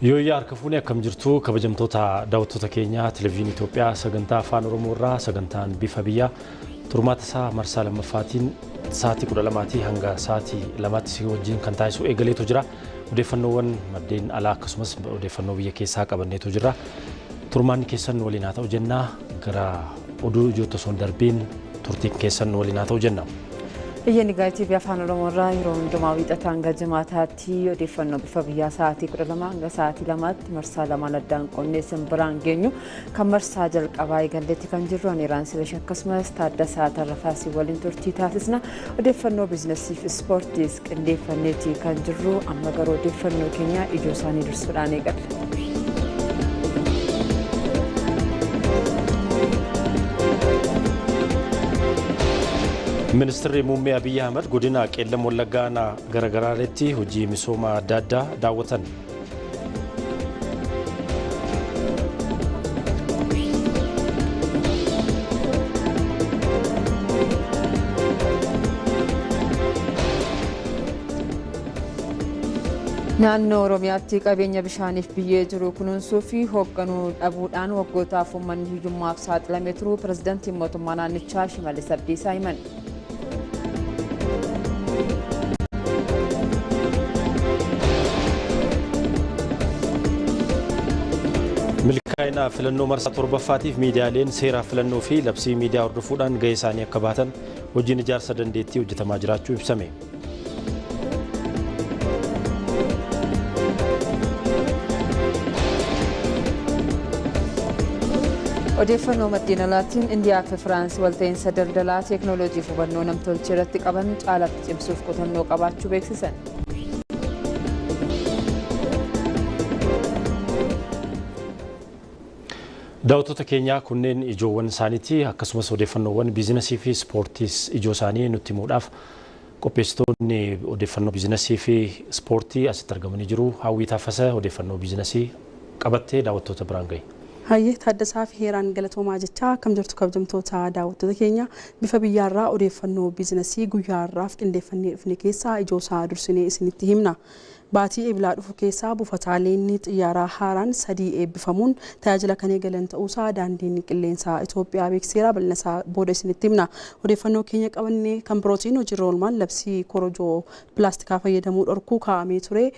Yooyyaa harka fuunee akkam jirtu kabajamtoota daawwattoota keenyaa televezyiinii Itoophiyaa sagantaa afaan Oromoo irraa sagantaan bifa biyyaa turmaata isaa marsaa lammaffaatiin sa'aatii 12 hanga sa'aatii 2tti si wajjin kan taasisu eegaleetu jira. Odeeffannoowwan maddeen alaa akkasumas odeeffannoo biyya keessaa qabanneetu jira. Turmaanni keessan waliin haa ta'u jennaa gara oduu ijoota son darbiin turtiin keessan waliin haa ta'u jennaa. Iyyaani gaaytii biyya afaan Oromoo irraa yeroo hundumaa wiixata hanga jimaataatti odeeffannoo bifa biyyaa sa'aatii 12 hanga sa'aatii 2tti marsaa lamaan addaan qonneessan biraan geenyu kan marsaa jalqabaa eegalleetti kan jirru aniraan silash akkasumas Taaddasaa Tarrafaasii waliin turtii taasisna. Odeeffannoo biizinasii fi ispoortiis qindeeffanneetii kan jirru amma garuu odeeffannoo keenya ijoo isaanii dursuudhaan eegalla. Ministeerri Muummee Abiyyi Ahmed godina Qeellam Wallaggaa garagaraatti hojii misooma adda addaa daawwatan. Naannoo Oromiyaatti qabeenya bishaaniif biyyee jiru kunuunsuu fi hoogganuu dhabuudhaan waggootaaf uummanni hiyyummaaf saaxilamee turuu pirezidaantiin mootummaa naannichaa Shimallis Abdiisaa himan. Milkaa'ina filannoo marsaa torbaffaatiif miidiyaaleen seera filannoo fi labsii miidiyaa hordofuudhaan gahee isaanii akka baatan hojiin ijaarsa dandeettii hojjetamaa jiraachuu ibsame. Odeeffannoo maddeen alaatiin Indiyaa fi Firaansi walta'iinsa daldalaa teeknooloojii fi hubannoo namtolchee irratti qaban caalatti cimsuuf qotannoo qabaachuu beeksisan. Daawwattoota keenyaa kunneen ijoowwan isaaniiti akkasumas odeeffannoowwan biizinasii fi ispoortiis ijoo isaanii nutti himuudhaaf qopheessitoonni odeeffannoo biizinasii fi ispoortii asitti argamanii jiru. Hawwii Taaffasaa odeeffannoo biizinasii qabattee daawwattoota biraan gahe. Hayyee Taaddasaa fi Heeraan galatoomaa jechaa akkam jirtu kabajamtoota daawwattoota keenya bifa biyyaarraa odeeffannoo biizinasii guyyaarraaf qindeeffannee dhufne keessaa ijoo isaa dursinee isinitti himna. Baatii eebilaa dhufu keessaa buufataaleen xiyyaaraa haaraan 3 eebbifamuun tajaajila kan eegalan ta'uusaa daandiin qilleensaa Itoophiyaa beeksiseera. Bal'inasaa booda isinitti himna. Odeeffannoo keenya qabannee kan birootiin hojiirra oolmaan labsii korojoo pilaastikaa fayyadamuu dhorkuu kaa'amee ture.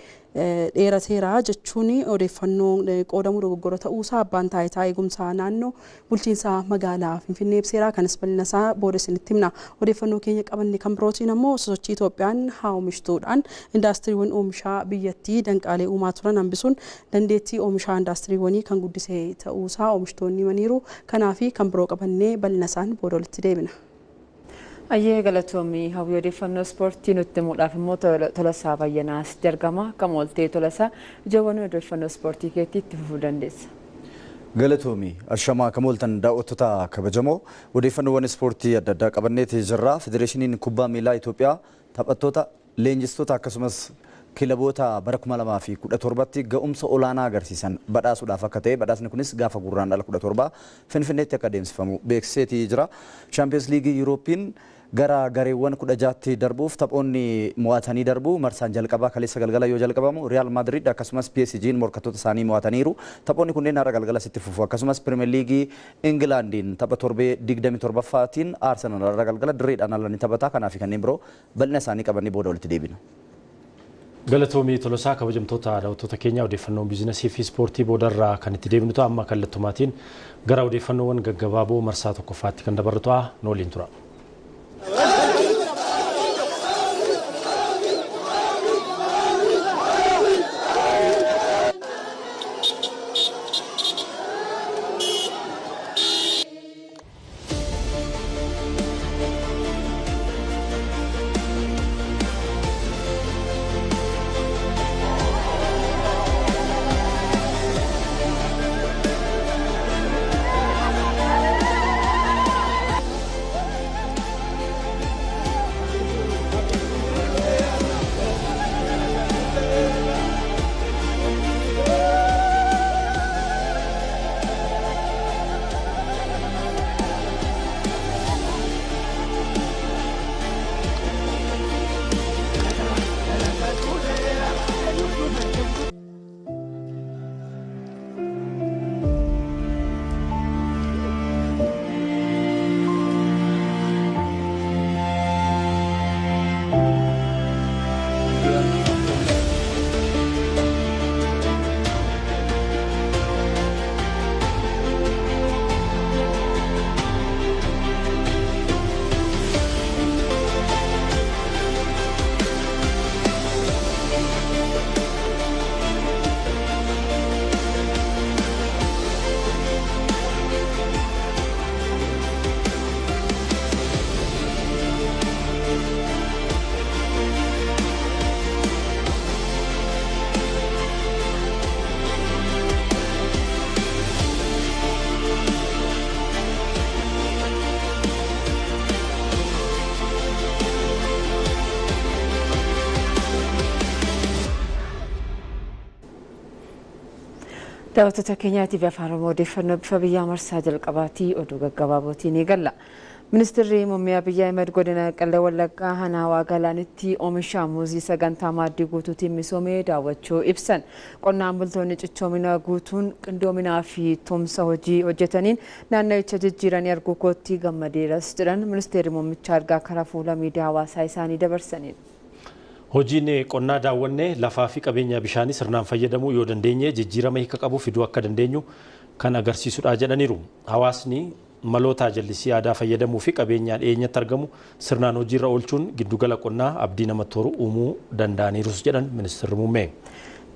Dheerateera jechuun odeeffannoo qoodamuu dogoggora ta'uusaa abbaan taayitaa eegumsaa naannoo bulchiinsa magaalaa Finfinnee ibseera. Kanas bal'inasaa booda isinitti himna. Odeeffannoo keenya qabanne kan birootiin ammoo sosochii Itoophiyaan haa oomishtuudhaan indaastiriiwwan oomishaa biyyattii danqaalee uumaa turan hambisuun dandeettii oomishaa indaastiriiwwanii kan guddisee ta'uusaa oomishtoonni himaniiru. Kanaafi kan biroo qabannee bal'inasaan booda walitti deebina. Ayyee galatoomii hawwii odeeffannoo ispoortii nutti himuudhaaf immoo Tolasaa Bayyanaas argama. Akkam ooltee Tolasaa ijoowwan odeeffannoo ispoortii keetti itti fufuu dandeessa. Galatoomii ashamaa akkam ooltan daawwattoota kabajamoo odeeffannoowwan ispoortii adda addaa qabanneeti jirra. Federeeshiniin kubbaa miilaa Itoophiyaa taphattoota leenjistoota akkasumas kilaboota bara 2017tti ga'umsa olaanaa agarsiisan badhaasuudhaaf akka ta'e badhaasni kunis gaafa gurraandhala 17 Finfinneetti akka adeemsifamu beeksiseetii jira. Champions League European gara gareewwan 16tti darbuuf taphoonni mo'atanii darbu marsaan jalqabaa kaleessa galgala yoo jalqabamu Real Madrid akkasumas PSG'n morkattoota isaanii mo'ataniiru. Taphoonni kunneen har'a galgala sitti fufu akkasumas Premier League Englandiin tapha torbee 27ffaatiin Arsenal har'a galgala dirreedhaan alanii taphataa kanaaf kanneen biroo bal'ina isaanii qabannee booda walitti deebina. Galatoomii Tolasaa kabajamtoota daawwattoota keenya odeeffannoo biizinasii fi ispoortii boodarraa kan itti deebinu ta'a amma kallattumaatiin gara odeeffannoowwan gaggabaaboo marsaa tokkoffaatti kan dabarru ta'a nu waliin tura. Daawwattoota keenyaatiif afaan Oromoo odeeffannoo bifa biyyaa marsaa jalqabaatii oduu gaggabaabootiin eegalla. Ministeerri Muummee Abiyyi Ahmed godina Qellem Wallaggaa Hanaawaa Galaanitti oomisha muuzii sagantaa maaddii guutuutiin misoomee daawwachuu ibsan. Qonnaan bultoonni cichoomina guutuun qindoominaa fi tumsa hojii hojjetaniin naannicha jijjiiranii arguu kootti gammadeeras jedhan ministeerri muummicha argaa karaa fuula miidiyaa hawaasaa isaanii dabarsaniidha. Hojiin qonnaa daawwannee lafaa fi qabeenya bishaanii sirnaan fayyadamuu yoo dandeenye jijjiirama hiika qabu fiduu akka dandeenyu kan agarsiisudha jedhaniiru. Hawaasni maloota jallisii aadaa fayyadamuu fi qabeenyaan dhiyeenyatti argamu sirnaan hojiirra oolchuun giddugala qonnaa abdii namatti toru uumuu danda'aniirus jedhan ministeerri muummee.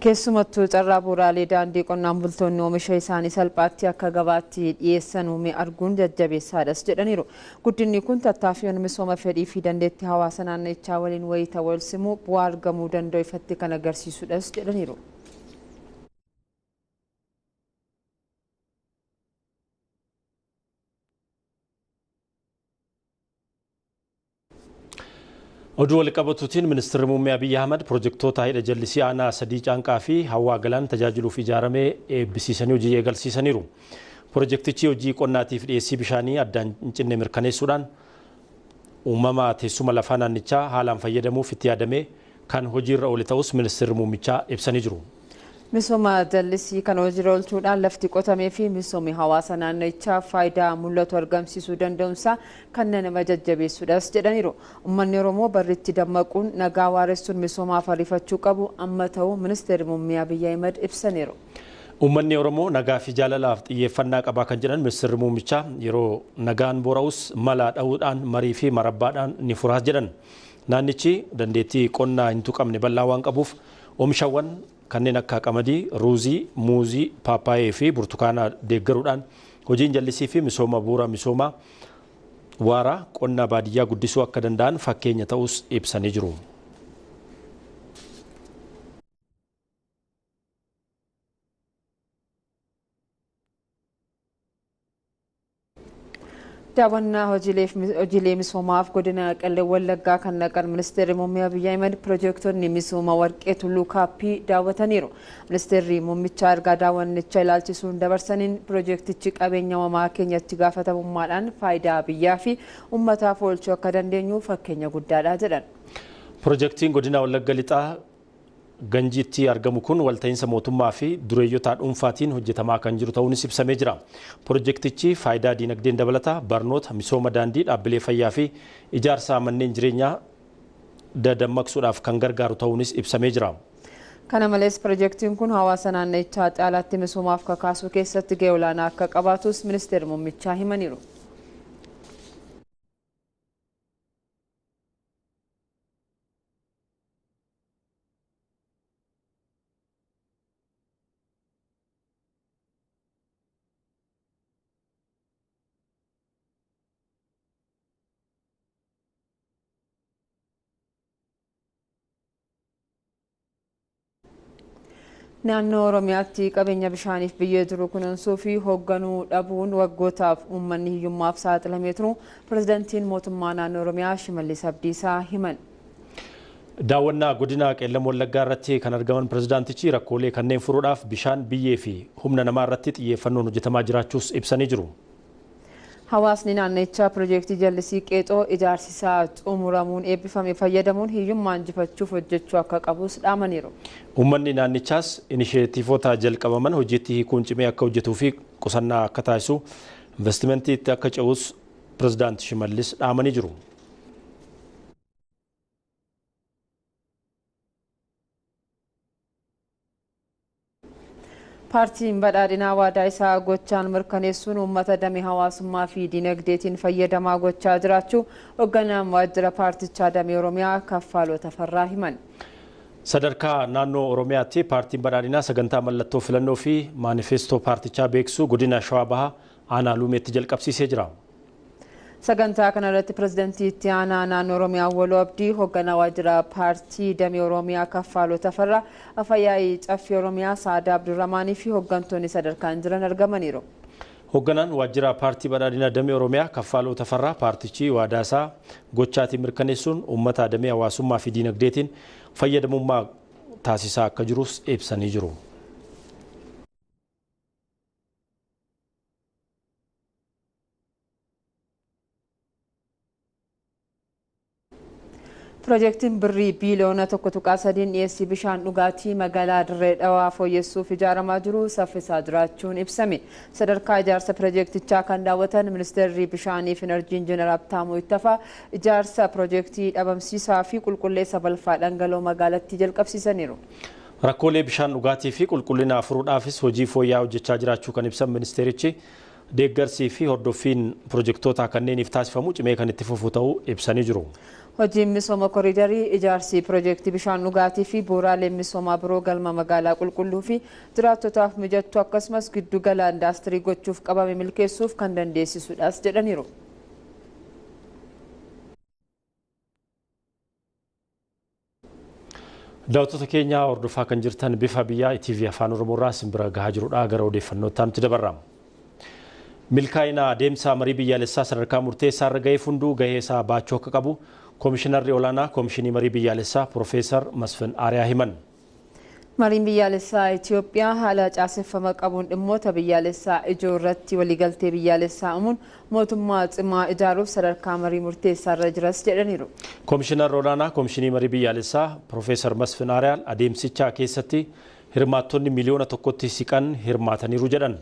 Keessumattuu carraa bu'uuraalee daandii qonnaan bultoonni oomisha isaanii salphaatti akka gabaatti dhiyeessan uume arguun jajjabeessaadhas jedhaniiru. Guddinni kun tattaaffii misooma fedhii fi dandeettii hawaasa naannichaa waliin wayita wal simuu bu'aa argamuu danda'u ifatti kan agarsiisudhas jedhaniiru. Oduu walqabatuutiin ministeerri muummee Abiyyi Ahmed piroojektota hidha jallisii aanaa sadii caanqaa fi hawaa galaan tajaajiluuf ijaaramee eebbisiisanii hojii eegalsiisaniiru. Piroojeektichi hojii qonnaatiif dhiyeessii bishaanii addaan hin cinne mirkaneessuudhaan uumama teessuma lafaa naannichaa haalaan fayyadamuuf itti yaadamee kan hojiirra oole ta'us ministeerri muummichaa ibsanii jiru. Misooma jallisii kan hojiirra oolchuudhaan lafti qotamee fi misoomni hawaasa naannichaa faayidaa mul'atu argamsiisuu danda'uunsaa kan nama jajjabeessudhas jedhaniiru. Uummanni Oromoo barriitti dammaquun nagaa waaressuun misoomaaf ariifachuu qabu amma ta'uu ministeerri muummee Abiyyi Ahmed ibsaniiru. Uummanni Oromoo nagaa fi jaalalaaf xiyyeeffannaa qabaa kan jedhan ministeerri muummichaa yeroo nagaan boora'us mala dha'uudhaan marii fi marabbaadhaan ni furaas jedhan. Naannichi dandeettii qonnaa hin tuqamne bal'aa waan qabuuf oomishawwan kanneen akka qamadii, ruuzii, muuzii, paappaayee fi burtukaanaa deeggaruudhaan hojiin jallisii fi misooma bu'uura misoomaa waaraa qonnaa baadiyyaa guddisuu akka danda'an fakkeenya ta'us ibsanii jiru. Daawwannaa hojiilee misoomaaf godina Qellem Wallaggaa kan naqan ministeerri muummee Abiyyi Ahmed piroojektonni misooma warqee tulluu kaappii daawwataniiru. Ministeerri muummicha ergaa daawwannicha ilaalchisuun dabarsaniin piroojektichi qabeenya uumamaa keenyatti gaafatamummaadhaan faayidaa biyyaa fi uummataaf oolchuu akka dandeenyu fakkeenya guddaadha jedhan. Piroojektiin godina Wallagga lixaa Ganjiitti argamu kun walta'iinsa mootummaa fi dureeyyota dhuunfaatiin hojjetamaa kan jiru ta'uunis ibsamee jira. Piroojektichi faayidaa diinagdeen dabalata barnoota misooma daandii dhaabbilee fayyaa fi ijaarsa manneen jireenyaa dadammaqsuudhaaf kan gargaaru ta'uunis ibsamee jira. Kana malees piroojektiin kun hawaasa naannichaa caalaatti misoomaaf kakaasuu keessatti gahee olaanaa akka qabaatus ministeerri muummichaa himaniiru. Naannoo Oromiyaatti qabeenya bishaaniif biyyee jiru kunuunsuu fi hoogganuu dhabuun waggootaaf uummanni hiyyummaaf saaxilamee jiru pirezidaantiin mootummaa naannoo Oromiyaa Shimallis Abdiisaa himan. Daawwannaa godina Qellem Wallaggaa irratti kan argaman pirezidaantichi rakkoolee kanneen furuudhaaf bishaan biyyee fi humna namaa irratti xiyyeeffannoon hojjetamaa jiraachuus ibsanii jiru. Hawaasni naannichaa piroojektii jallisii qeexoo ijaarsisaa xumuramuun eebbifame fayyadamuun hiyyummaa injifachuuf hojjechuu akka qabus dhaamaniiru. Uummanni naannichaas inisheetiivota jalqabaman hojiitti hiikuun cimee akka hojjetuu fi qusannaa akka taasisu investimentii akka ce'us pirezidaanti Shimallis dhaamanii jiru. Paartiin badhaadhinaa waadaa isaa gochaan mirkaneessuun uummata damee hawaasummaa fi diinagdeetiin fayyadamaa gochaa jiraachuu hoogganaan waajjira paartichaa damee Oromiyaa Kaffaaloo Tafarraa himan. Sadarkaa naannoo Oromiyaatti paartiin badhaadhinaa sagantaa mallattoo filannoo fi maanifeestoo paartichaa beeksisuu godina Shawaa Bahaa aanaa Luumeetti jalqabsiisee jira. Sagantaa kana irratti pirezidaantii itti aanaa naannoo Oromiyaa Awwaloo Abdii hoogganaa waajjira paartii damee Oromiyaa Kaffaaloo Tafarraa afayyaa'ii caffee Oromiyaa Saadaa Abdurrahmaanii fi hooggantoonni sadarkaan jiran argamaniiru. Hoogganaan waajjira paartii badhaadhinaa damee Oromiyaa Kaffaaloo Tafarraa paartichi waadaa isaa gochaatiin mirkaneessuun uummata damee hawaasummaa fi diinagdeetiin fayyadamummaa taasisaa akka jirus ibsanii jiru. Piroojeektiin birrii biiliyoona 1.3 dhiyeessii bishaan dhugaatii magaalaa Dirree Dhawaa fooyyessuuf ijaaramaa jiru saffisaa jiraachuun ibsame. Sadarkaa ijaarsa piroojeektichaa kan daawwatan ministeerri bishaanii fi enerjii injiinar Habtaamuu Ittafaa ijaarsa piroojeektii dhabamsiisaa fi qulqulleessa balfaa dhangala'oo magaalattii jalqabsiisaniiru. Rakkoolee bishaan dhugaatii fi qulqullina furuudhaafis hojii fooyya'aa hojjechaa jiraachuu kan ibsan ministeerichi deeggarsii fi hordoffiin piroojeektoota kanneeniif taasifamu cimee kan itti fufu ta'uu ibsanii jiru. Hojiin misooma koriidarii ijaarsi piroojeektii bishaan dhugaatii fi bu'uuraaleen misoomaa biroo galma magaalaa qulqulluu fi jiraattotaaf mijattu akkasumas giddu gala indaastirii gochuuf qabame milkeessuuf kan dandeessisudhaas jedhaniiru. Daawwattoota keenya hordofaa kan jirtan bifa biyyaa ETV Afaan Oromoorraa simbira gahaa jirudha. Gara odeeffannootti nuti dabarra. Milkaa'ina adeemsa marii biyyaalessaa sadarkaa murteessaa irra ga'ee hunduu gahee isaa baachuu akka qabu Koomishinarri olaanaa Koomishinii marii biyyaalessaa Piroofeesar Masfin Aariyaa himan. Mariin biyyaalessaa Itoophiyaa haala caaseffama qabuun dhimmoota biyyaalessaa ijoo irratti waliigaltee biyyaalessaa uumuun mootummaa cimaa ijaaruuf sadarkaa marii murteessaa irra jiras jedhaniiru. Koomishinarri olaanaa Koomishinii marii biyyaalessaa Piroofeesar Masfin Aariyaan adeemsichaa keessatti hirmaattonni miliyoona tokkotti siqan hirmaataniiru jedhan.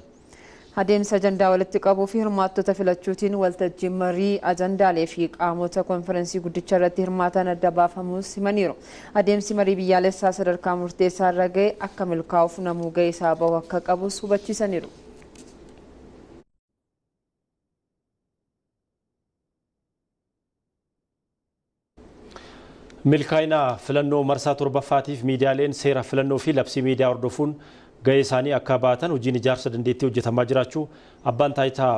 Adeemsa ajandaa walitti qabuu fi hirmaattota filachuutiin waltajjiin marii ajandaalee fi qaamota konferensii guddicha irratti hirmaatan adda baafamuus himaniiru. Adeemsi marii biyyaalessaa sadarkaa murteessaa irra ga'e akka milkaa'uuf namuu ga'ee isaa bahu akka qabus hubachiisaniiru. Milkaa'ina filannoo marsaa torbaffaatiif miidiyaaleen seera filannoo fi labsii miidiyaa hordofuun gahee isaanii akka baatan hojiin ijaarsa dandeettii hojjetamaa jiraachuu abbaan taayitaa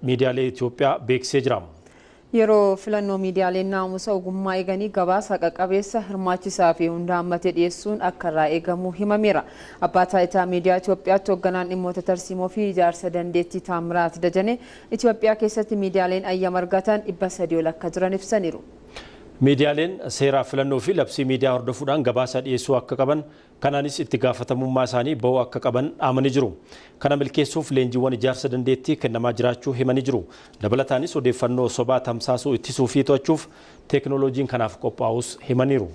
miidiyaalee Itoophiyaa beeksisee jira. Yeroo filannoo miidiyaaleen naamusa ogummaa eeganii gabaasa qaqqabeessa hirmaachisaa fi hunda hammatee dhiyeessuun akka irraa eegamu himameera. Abbaa taayitaa miidiyaa Itoophiyaatti hoogganaan dhimmoota tarsiimoo fi ijaarsa dandeettii Taamiraat Dajanee Itoophiyaa keessatti miidiyaaleen ayyama argatan 300 ol akka jiran ibsaniiru. Miidiyaaleen seera filannoo fi labsii miidiyaa hordofuudhaan gabaasa dhiyeessuu akka qaban kanaanis itti gaafatamummaa isaanii bahuu akka qaban dhaamanii jiru. Kana milkeessuuf leenjiiwwan ijaarsa dandeettii kennamaa jiraachuu himanii jiru. Dabalataanis odeeffannoo sobaa tamsaasuu ittisuu fi to'achuuf teekinooloojiin kanaaf qophaa'us himaniiru.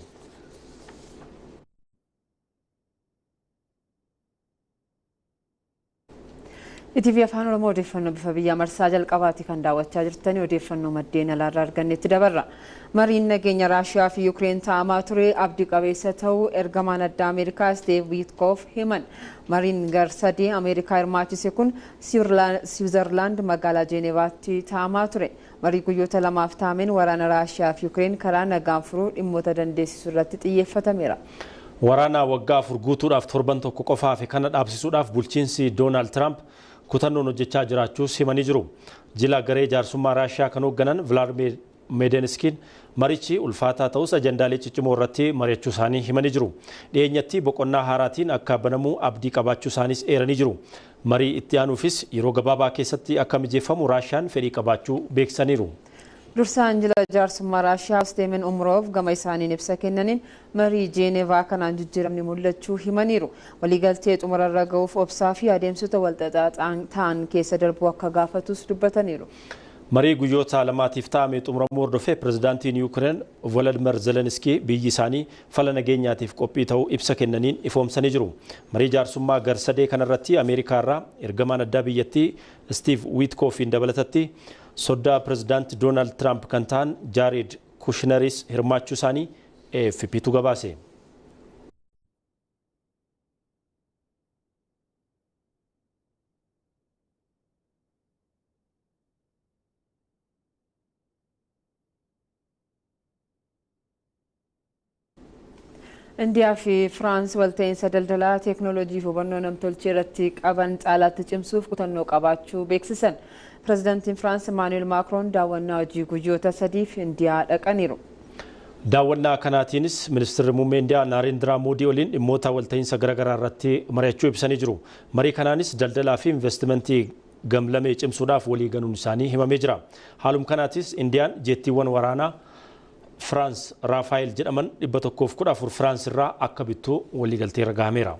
ETV Afaan Oromoo odeeffannoo bifa biyyaa marsaa jalqabaati kan daawwachaa jirtanii odeeffannoo maddeen alaarraa argannetti dabarra. Mariin nageenya Raashiyaa fi Yuukireen taa'amaa ture abdii qabeessa ta'uu ergamaan addaa Ameerikaa Steeve Witkoff himan. Mariin gar-sadii Ameerikaa hirmaachise kun Siwiizerlaand magaalaa Jeenevaatti taa'amaa ture. Marii guyyoota lamaaf taa'ameen waraana Raashiyaa fi Yuukireen karaa nagaan furuu dhimmoota dandeessisuu irratti xiyyeeffatameera. Waraana waggaa afur guutuudhaaf torban tokko qofaaf kana dhaabsisuudhaaf bulchiinsi Doonaald Tiraamp kutannoon hojjechaa jiraachuus himanii jiru. Jila garee jaarsummaa Raashiyaa kan hoogganan Vilaadimiir Meedenskiin marichi ulfaataa ta'us ajandaalee ciccimoo irratti mari'achuu isaanii himanii jiru. Dhiyeenyatti boqonnaa haaraatiin akka banamuu abdii qabaachuu isaaniis eeranii jiru. Marii itti aanuufis yeroo gabaabaa keessatti akka mijeeffamu Raashiyaan fedhii qabaachuu beeksisaniiru. Dursaan jila jaarsummaa Raashiyaa Steven Umrov gama isaaniin ibsa kennaniin marii Jeenevaa kanaan jijjiiramni mul'achuu himaniiru. Waliigaltee xumurarra ga'uuf obsaa fi adeemsota walxaxaa ta'an keessa darbuu akka gaafatus dubbataniiru. Marii guyyoota lamaatiif taa'ame xumuramuu hordofee pirezidaantiin Yuukireen Volodimir Zelenskii biyyi isaanii fala nageenyaatiif qophii ta'uu ibsa kennaniin ifoomsanii jiru. Marii jaarsummaa gar-sadee kanarratti Ameerikaa irraa ergamaan addaa biyyattii Steve Witkoffiin dabalatatti soddaa pirezidaanti Doonaald Tiraamp kan ta'an Jaared Kushneris hirmaachuu isaanii AFP'tu gabaase. Indiyaa fi Firaans walta'iinsa daldalaa teeknooloojii fi hubannoo namtolchee irratti qaban caalaatti cimsuuf kutannoo qabaachuu beeksisan. Pireezidaantiin Firaans Emmanuel Macron daawwannaa hojii guyyoota sadiif Indiyaa dhaqaniiru. Daawwannaa kanaatiinis ministeerri muummee Indiyaa Naareendiraa Moodii waliin dhimmoota walta'iinsa garaagaraa irratti mari'achuu ibsanii jiru. Marii kanaanis daldalaa fi investimentii gamlamee cimsuudhaaf walii galuun isaanii himamee jira. Haaluma kanaatis Indiyaan jeettiiwwan waraanaa Firaans Raafaayil jedhaman 114 Firaans irraa akka bittu waliigaltee irra gahameera.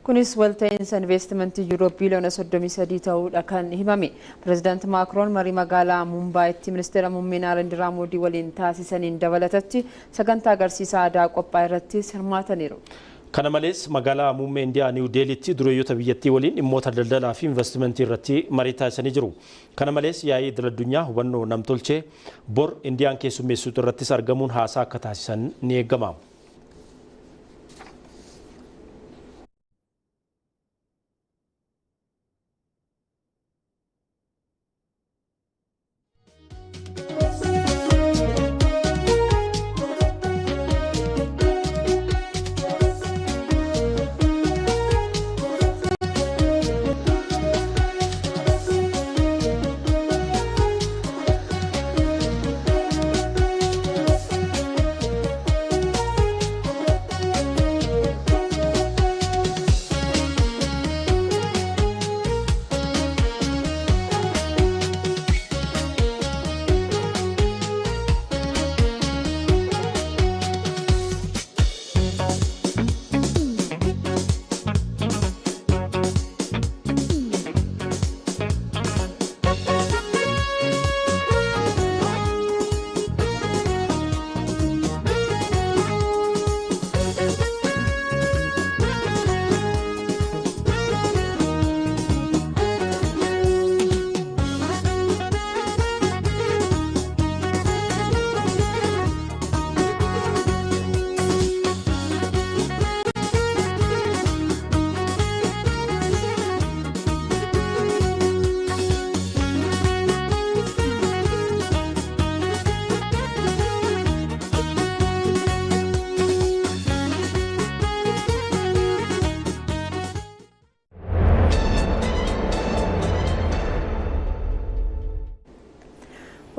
Kunis walta'iinsa investimentii yuuroo biiliyoona 33 ta'uudha kan himame. Pireezidaanti Maakiroon marii magaalaa Mumbaayitti ministeera muummee Naarendraa Moodii waliin taasisaniin dabalatatti sagantaa agarsiisa aadaa qophaa irratti hirmaataniiru. Kana malees magaalaa muummee Indiyaa Niw Deelitti dureeyyoota biyyattii waliin dhimmoota daldalaa fi investimentii irratti marii taasisanii jiru. Kana malees yaa'ii idil-addunyaa hubannoo namtolchee bor Indiyaan keessummeessitu irrattis argamuun haasaa akka taasisan ni eegama.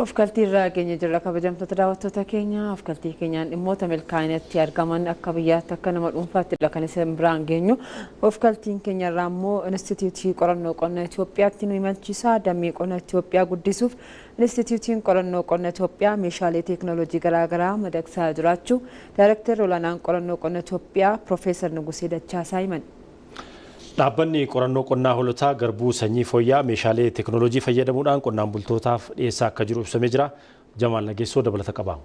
Afkaltii irraa keenya jirra kabajamtoota daawwattoota keenya afkaltii keenyaan dhimmoota milkaa'inatti argaman akka biyyaatti akka nama dhuunfaatti kan isin biraan geenyu afkaltiin keenya irraa immoo Inistituutii Qorannoo Qonna Itoophiyaatti nu imalchiisa damee qonna Itoophiyaa guddisuuf Inistituutiin Qorannoo Qonna Itoophiyaa meeshaalee teekinooloojii garaagaraa madaqsaa jiraachuu Daayirektarri olaanaan Qorannoo Qonna Itoophiyaa Piroofeesar Nugusee Dachaasaa himan. Dhaabbanni qorannoo qonnaa hoolotaa garbuu sanyii fooyyaa meeshaalee teekinooloojii fayyadamuudhaan qonnaan bultootaaf dhiyeessaa akka jiru ibsamee jira. Jamaal Nageessoo dabalata qaba.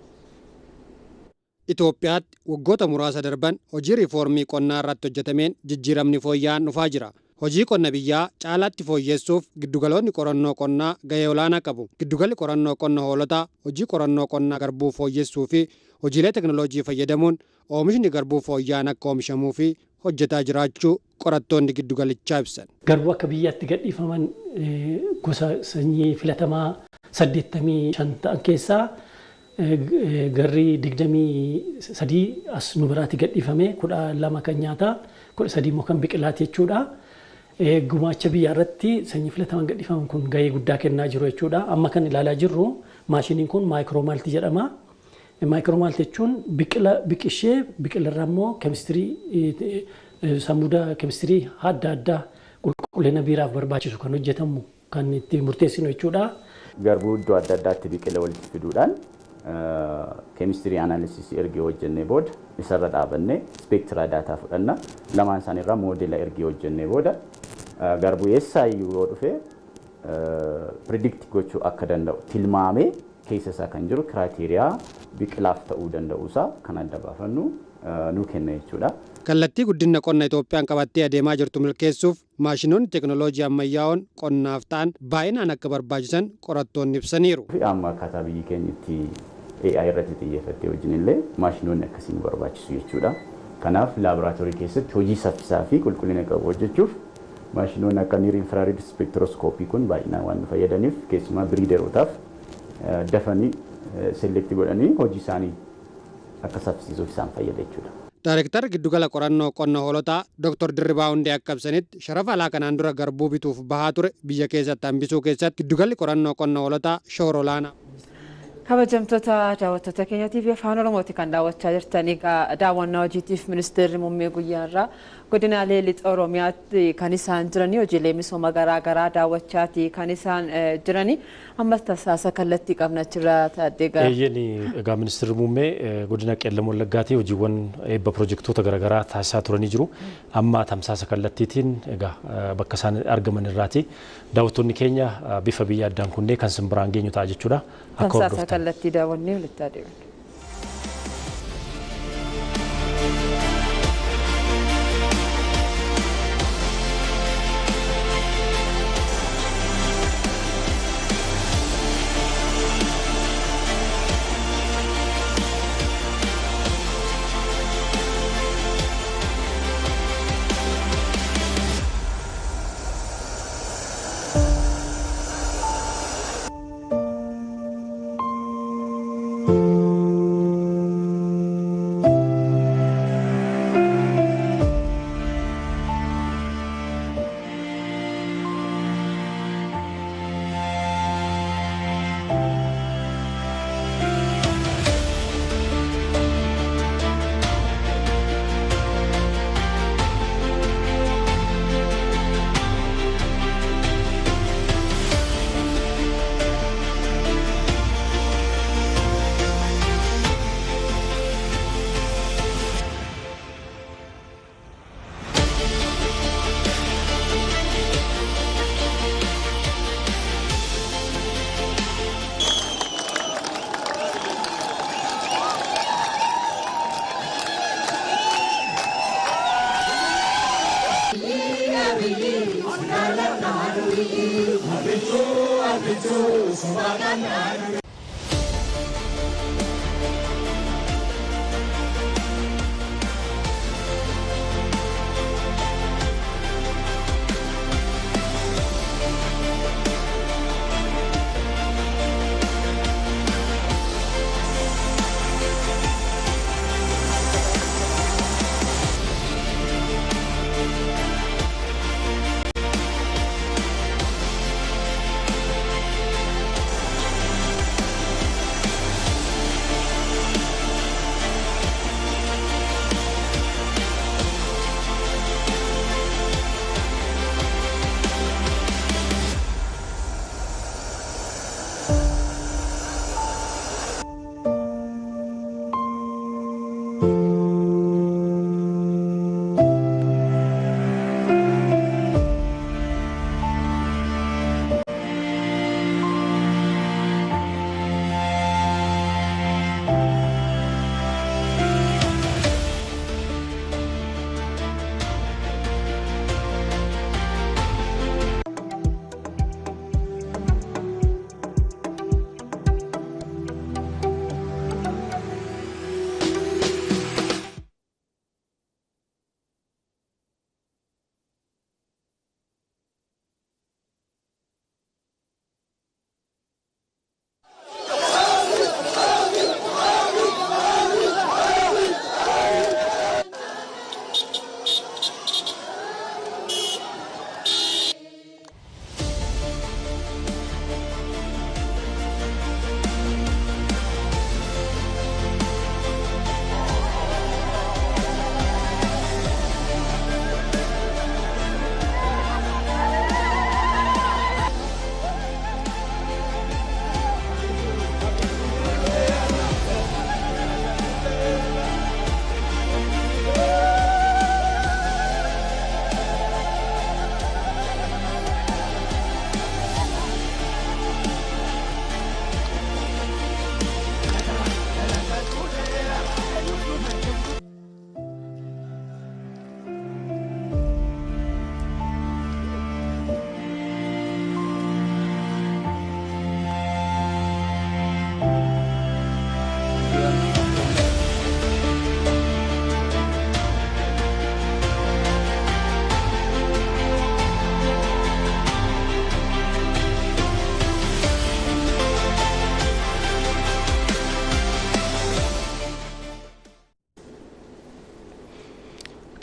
Itoophiyaatti waggoota muraasa darban hojii riifoormii qonnaa irratti hojjetameen jijjiiramni fooyya'aan dhufaa jira. Hojii qonna biyyaa caalaatti fooyyessuuf giddugaloonni qorannoo qonnaa gahee olaanaa qabu. Giddugalli qorannoo qonna hoolotaa hojii qorannoo qonnaa garbuu fooyyessuu fi hojiilee teekinooloojii fayyadamuun oomishni garbuu fooyya'aan akka oomishamuu fi hojjetaa jiraachuu qorattoonni giddugalichaa ibsan. Garbuu akka biyyaatti gadhiifaman gosa sanyii filatamaa 85 ta'an keessaa garri 23 as nu biraatti gadhiifame 12 kan nyaataa 13 immoo kan biqilaati jechuudha. Gumaacha biyyaa irratti sanyii filataman gadhiifaman kun gahee guddaa kennaa jiru jechuudha. Amma kan ilaalaa jirru maashiniin kun maayikiroomaltii jedhama. Maayikiroomaltii jechuun biqishee biqilarraa immoo keemistirii samuuda keemistirii adda addaa qulqullina biiraaf barbaachisu kan hojjetamu kan itti murteessinu jechuudha. Garbuu iddoo adda addaatti biqila walitti fiduudhaan keemistirii analysis ergee hojjennee booda isarra dhaabannee speektiraa daataa fudhanna. Lamaan isaaniirraa moodela ergee hojjennee booda garbuu eessaayyuu yoo dhufe predict gochuu akka danda'u tilmaamee keessa isaa kan jiru kiraateriyaa biqilaaf ta'uu danda'uusaa kan adda baafannu nuu kenna jechuudha. Kallattii guddina qonna Itoophiyaan qabattee adeemaa jirtu milkeessuuf maashinoonni teekinooloojii ammayyaa'oon qonnaaf ta'an baay'inaan akka barbaachisan qorattoonni ibsaniiru. Amma akkaataa biyyi keenyatti AI irratti xiyyeeffattee wajjin illee maashinoonni akkasii nu barbaachisu jechuudha. Kanaaf laaboraatoorii keessatti hojii saffisaa fi qulqullina qabu hojjechuuf maashinoonni akka niir infiraared spektiroskooppii kun baay'inaan waan nu fayyadaniif keessumaa biriiderootaaf dafanii selektii godhanii hojii isaanii akka saffisiisuuf isaan fayyada jechuudha. Daayirektarri giddugala qorannoo qonna hoolotaa Dr. Dirribaa Hundee akka ibsanitti sharafa alaa kanaan dura garbuu bituuf bahaa ture biyya keessatti hambisuu keessatti giddugalli qorannoo qonna hoolotaa shoora olaanaa. kabajamtoota daawwattoota keenyaatiif afaan oromooti kan daawwachaa jirtanii daawwannaa hojiitiif ministeerri muummee guyyaarraa godinaalee lixa oromiyaatti kan isaan jiranii hojiilee misooma garaa daawwachaati kan isaan jiranii ammas tasaasa kallattii qabnachirra taaddeegaa. Eeyyeni egaa ministeerri muummee godina qeellam wallaggaatti hojiiwwan eebba piroojektota garaa taasisaa turanii jiru. Amma tamsaasa kallattiitiin egaa bakka isaan argaman irraati daawwattoonni keenya bifa biyya addaan kunnee kan simbiraan geenyu ta'a jechuudha. Tamsaasa kallattii daawwannee walitti adeemu.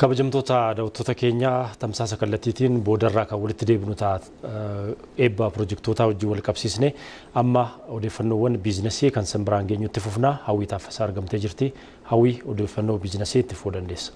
Kabajamtoota daawwattoota keenyaa tamsaasa kallattiitiin boodarraa kan walitti deebinu ta'a eebba pirojektoota hojii wal qabsiisne amma odeeffannoowwan biizinasii kan san biraan geenyutti fufnaa hawwii taaffasaa argamtee jirti. Hawwii odeeffannoo biizinasii itti fufuu dandeessa.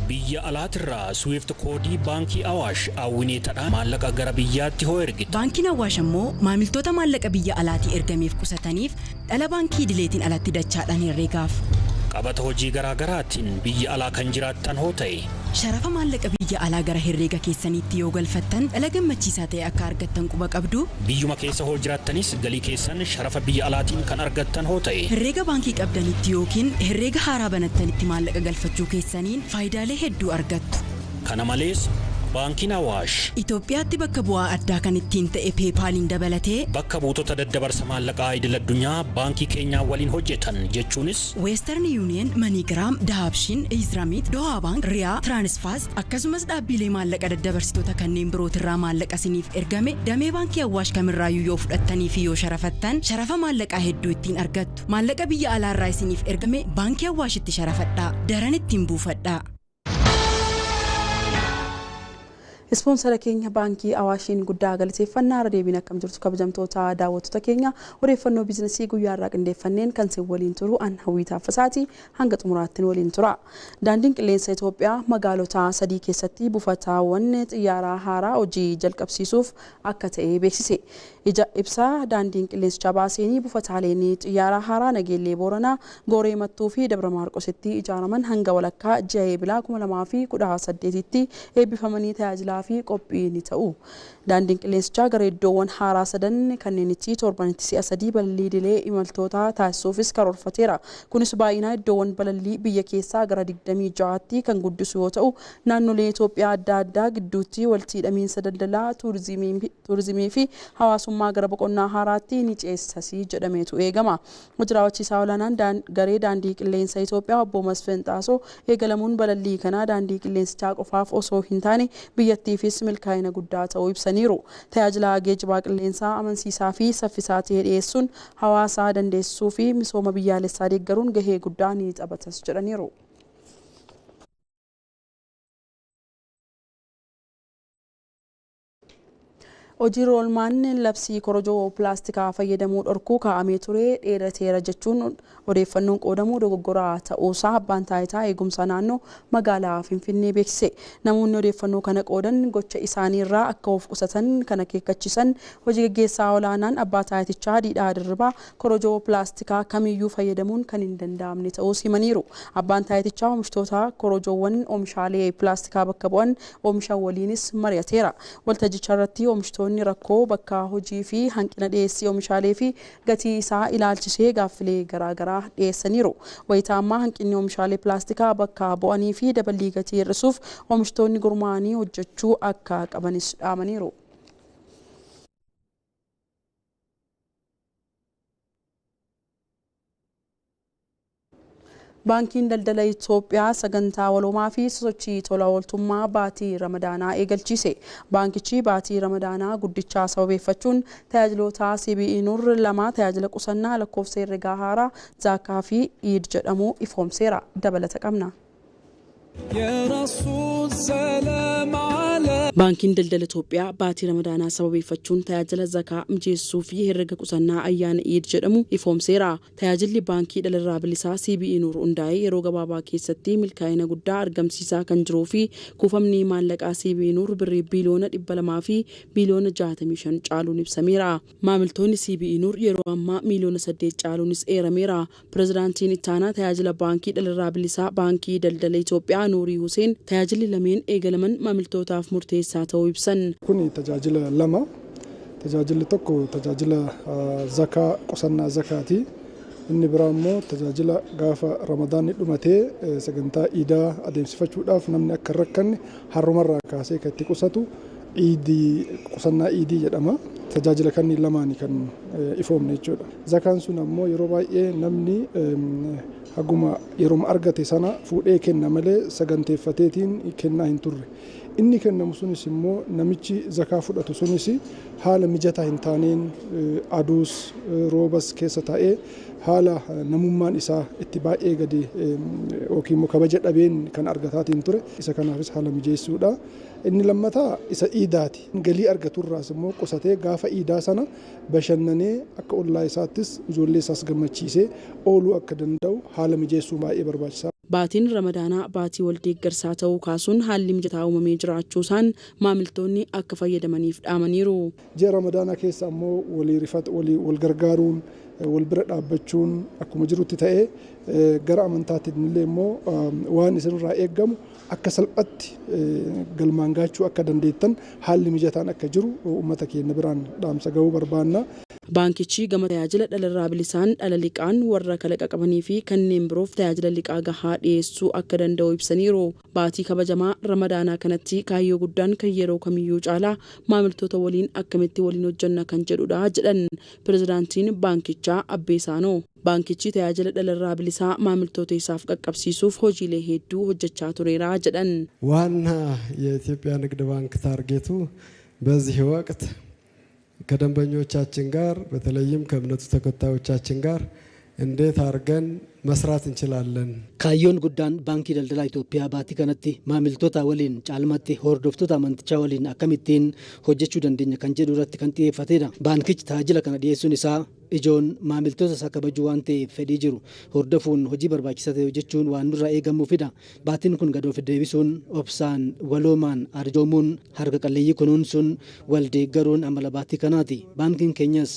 biyya alaatirraa Swift koodii baankii Awaash hawwineetadhaan maallaqa gara biyyaatti hoo ergitu. Baankiin Awaash immoo maamiltoota maallaqa biyya alaatii ergameef qusataniif dhala baankii idileetiin alatti dachaadhaan herreegaaf. Qabata hojii garaagaraatiin biyya alaa kan jiraattan hoo ta'e. Sharafa maallaqa biyya alaa gara herreega keessaniitti yoo galfattan dhala gammachiisaa ta'e akka argattan quba qabdu. Biyyuma keessa hoo jiraattanis galii keessan sharafa biyya alaatiin kan argattan hoo ta'e. Herreega baankii qabdanitti yookiin herreega haaraa banattanitti maallaqa galfachuu keessaniin faayidaalee hedduu argattu. Kana malees baankiin Awaash Itoophiyaatti bakka bu'aa addaa kan ittiin ta'e PayPaaliin dabalatee bakka buutota daddabarsa maallaqaa idil addunyaa baankii keenyaa waliin hojjetan jechuunis Western Union, MoneyGram, Dahabshin, Izramit, Doha Bank, Ria, Transfast akkasumas dhaabbilee maallaqa daddabarsitoota kanneen birootirraa maallaqa isiniif ergame damee baankii Awaash kamirraayyuu yoo fudhattanii fi yoo sharafattan sharafa maallaqaa hedduu ittiin argattu. Maallaqa biyya alaarraa isiniif ergame baankii Awaashitti sharafadhaa. Daran ittiin buufadhaa. Ispoonsara keenya baankii Awaashiin guddaa galateeffannaa irra deebiin akkam jirtu kabajamtoota daawwattoota keenya odeeffannoo biizinasii guyyaa irraa qindeeffanneen kan isin waliin turu an hawwii taaffasaati hanga xumuraatti waliin tura. Daandiin qilleensa Itoophiyaa magaalota 3 keessatti buufataawwan xiyyaaraa haaraa hojii jalqabsiisuuf akka ta'e beeksise. Ibsaa daandiin qilleensichaa baaseenii buufataaleen xiyyaaraa haaraa Nageellee Booranaa, Gooree Mattuu fi Dabra Maarqositti ijaaraman hanga walakkaa ji'a eebilaa 2018tti eebbifamanii tajaajilaa fi qophii ni ta'u. Daandiin qilleensichaa gara iddoowwan haaraa sadan kanneenitti torbanitti si'a 3 balallii idilee imaltootaa taasisuufis karoorfateera. Kunis baay'ina iddoowwan balallii biyya keessaa gara 26tti kan guddisu yoo ta'u, naannolee Itoophiyaa adda addaa gidduutti walitti hidhamiinsa daldalaa, tuurizimii fi hawaasummaa gara boqonnaa haaraatti ni ceesisii jedhameetu eegama. Hojii raawwachiisaa olaanaan garee daandii qilleensa Itoophiyaa obbo Masfin Xaasoo eegalamuun balallii kanaa daandii qilleensichaa qofaaf osoo hin taane biyyattiifis milkaa'ina guddaa ta'uu ibsaniiru. Tajaajila geejjibaa qilleensaa amansiisaa fi saffisaa ta'e dhiyeessuun hawaasaa dandeessisuu fi misooma biyyaalessaa deeggaruun gahee guddaa ni taphatas jedhaniiru. Hojii oolmaan labsii korojoo pilaastikaa fayyadamuu dhorkuu kaa'amee ture dheerateera jechuun odeeffannoon qoodamuu dogoggoraa ta'uusaa abbaan taayitaa eegumsa naannoo magaalaa Finfinnee beeksise. Namoonni odeeffannoo kana qoodan gocha isaanii irraa akka of qusatan kan akeekkachiisan hojii gaggeessaa olaanaan abbaa taayitichaa Diidhaa Dirribaa korojoo pilaastikaa kamiyyuu fayyadamuun kan hin danda'amne ta'uus himaniiru. Abbaan taayitichaa oomishtoota korojoowwan oomishaalee pilaastikaa bakka bu'an oomishan waliinis mari'ateera. Waltajjicha irratti oomishtoonni rakkoo bakka hojii fi hanqina dhiyeessii oomishaalee fi gatii isaa ilaalchisee gaaffilee garaagaraa dhiyeessaniiru. Wayitaa ammaa hanqinni oomishaalee pilaastikaa bakka bu'anii fi daballii gatii hir'isuuf oomishtoonni gurmaa'anii hojjechuu akka qabanis dhaamaniiru. Baankiin daldala Itoophiyaa sagantaa waloomaa fi sosochii tola ooltummaa baatii Ramadaanaa eegalchiise. Baankichi baatii Ramadaanaa guddichaa sababeeffachuun tajaajiloota CBE Nur 2 tajaajila qusannaa lakkoofsa herregaa haaraa Zaakaa fi Iid jedhamu ifoomseera. Dabalata qabna. Baankiin daldala Itoophiyaa baatii Ramadaanaa sababeeffachuun tajaajila zakaa mijeessuu fi herrega qusannaa ayyaana Iid jedhamu ifoomseera. Tajaajilli baankii dhalarraa bilisaa CBE Nur hundaa'ee yeroo gabaabaa keessatti milkaa'ina guddaa argamsiisaa kan jiruu fi kuufamni maallaqaa CBE Nur birrii biiliyoona 200 fi biiliyoona 65 caaluun ibsameera. Maamiltoonni CBE Nur yeroo ammaa miiliyoona 8 caaluunis eerameera. Pirezidaantiin ittaanaa tajaajila baankii dhalarraa bilisaa baankii daldala Itoophiyaa Nuurii Huseen tajaajilli lameen eegalaman maamiltootaaf murteessaa ta'uu ibsan. Kun tajaajila lama. Tajaajilli tokko tajaajila zakaa qusannaa zakaati. Inni biraa immoo tajaajila gaafa Ramadaanni dhumatee sagantaa Iidaa adeemsifachuudhaaf namni akka hin rakkanne harrumarraa kaasee kan itti qusatu qusannaa Iidii jedhama. Tajaajila kanneen lamaanii kan ifoomne jechuudha. Zakaan sun ammoo yeroo baay'ee namni haguma yeroo argate sana fuudhee kenna malee saganteeffateetiin kennaa hin turre. Inni kennamu sunis immoo namichi zakaa fudhatu sunis haala mijataa hin taaneen aduus roobas keessa taa'ee haala namummaan isaa itti baay'ee gadi yookiin immoo kabaja dhabeen kan argataatiin ture. Isa kanaafis haala mijeessuudha. Inni lammataa isa iidaati. Galii argaturraas immoo qusatee gaafa iidaa sana bashannanee akka ollaa isaattis ijoollee isaas gammachiisee ooluu akka danda'u haala mijeessuu baay'ee barbaachisaa. Baatiin Ramadaanaa baatii wal deeggarsaa ta'uu kaasuun haalli mijataa uumamee jiraachuu isaan maamiltoonni akka fayyadamaniif dhaamaniiru. Ji'a Ramadaanaa keessa ammoo wal gargaaruun wal bira dhaabbachuun akkuma jirutti ta'ee gara amantaatiin illee immoo waan isinirraa eeggamu akka salphatti galmaan gaachuu akka dandeettan haalli mijataan akka jiru uummata keenya biraan dhaamsa gahuu barbaanna. Baankichi gama tajaajila dhalarraa bilisaan dhala liqaan warra kalaqa qabanii fi kanneen biroof tajaajila liqaa gahaa dhiyeessuu akka danda'u ibsaniiru. Baatii kabajamaa Ramadaanaa kanatti kaayyoo guddaan kan yeroo kamiyyuu caalaa maamiltoota waliin akkamitti waliin hojjanna kan jedhudha jedhan pirezidaantiin baankichaa Abbeesaanoo. Baankichi tajaajila dhalarraa bilisaa maamiltoota isaaf qaqqabsiisuuf hojiilee hedduu hojjechaa tureera jedhan. ዋና የኢትዮጵያ ንግድ ባንክ ታርጌቱ በዚህ ወቅት ከደንበኞቻችን ጋር በተለይም ከእምነቱ ተከታዮቻችን ጋር እንዴት አድርገን መስራት እንችላለን ካዮን ጉዳን ባንኪ ደልደላ ኢትዮጵያ ባቲ ከነቲ ማሚልቶታ ወሊን ጫልማቲ ሆርዶፍቶታ መንትቻ ወሊን አከሚቲን ሆጀቹ ደንደኛ ከንጀ ዱረት ከንቲ ፈቴዳ ባንኪች ታጅለ ከነ ዲየሱን ኢሳ ijoon maamiltoota isaa kabajuu waan ta'eef fedhii jiru hordofuun hojii barbaachisaa ta'e hojjechuun waan nurraa eegamuufidha. Baatiin kun gadoof deebisuun obsaan waloomaan arjoomuun harka qalleeyyii kunuunsuun wal deeggaruun amala baatii kanaati. Baankiin keenyas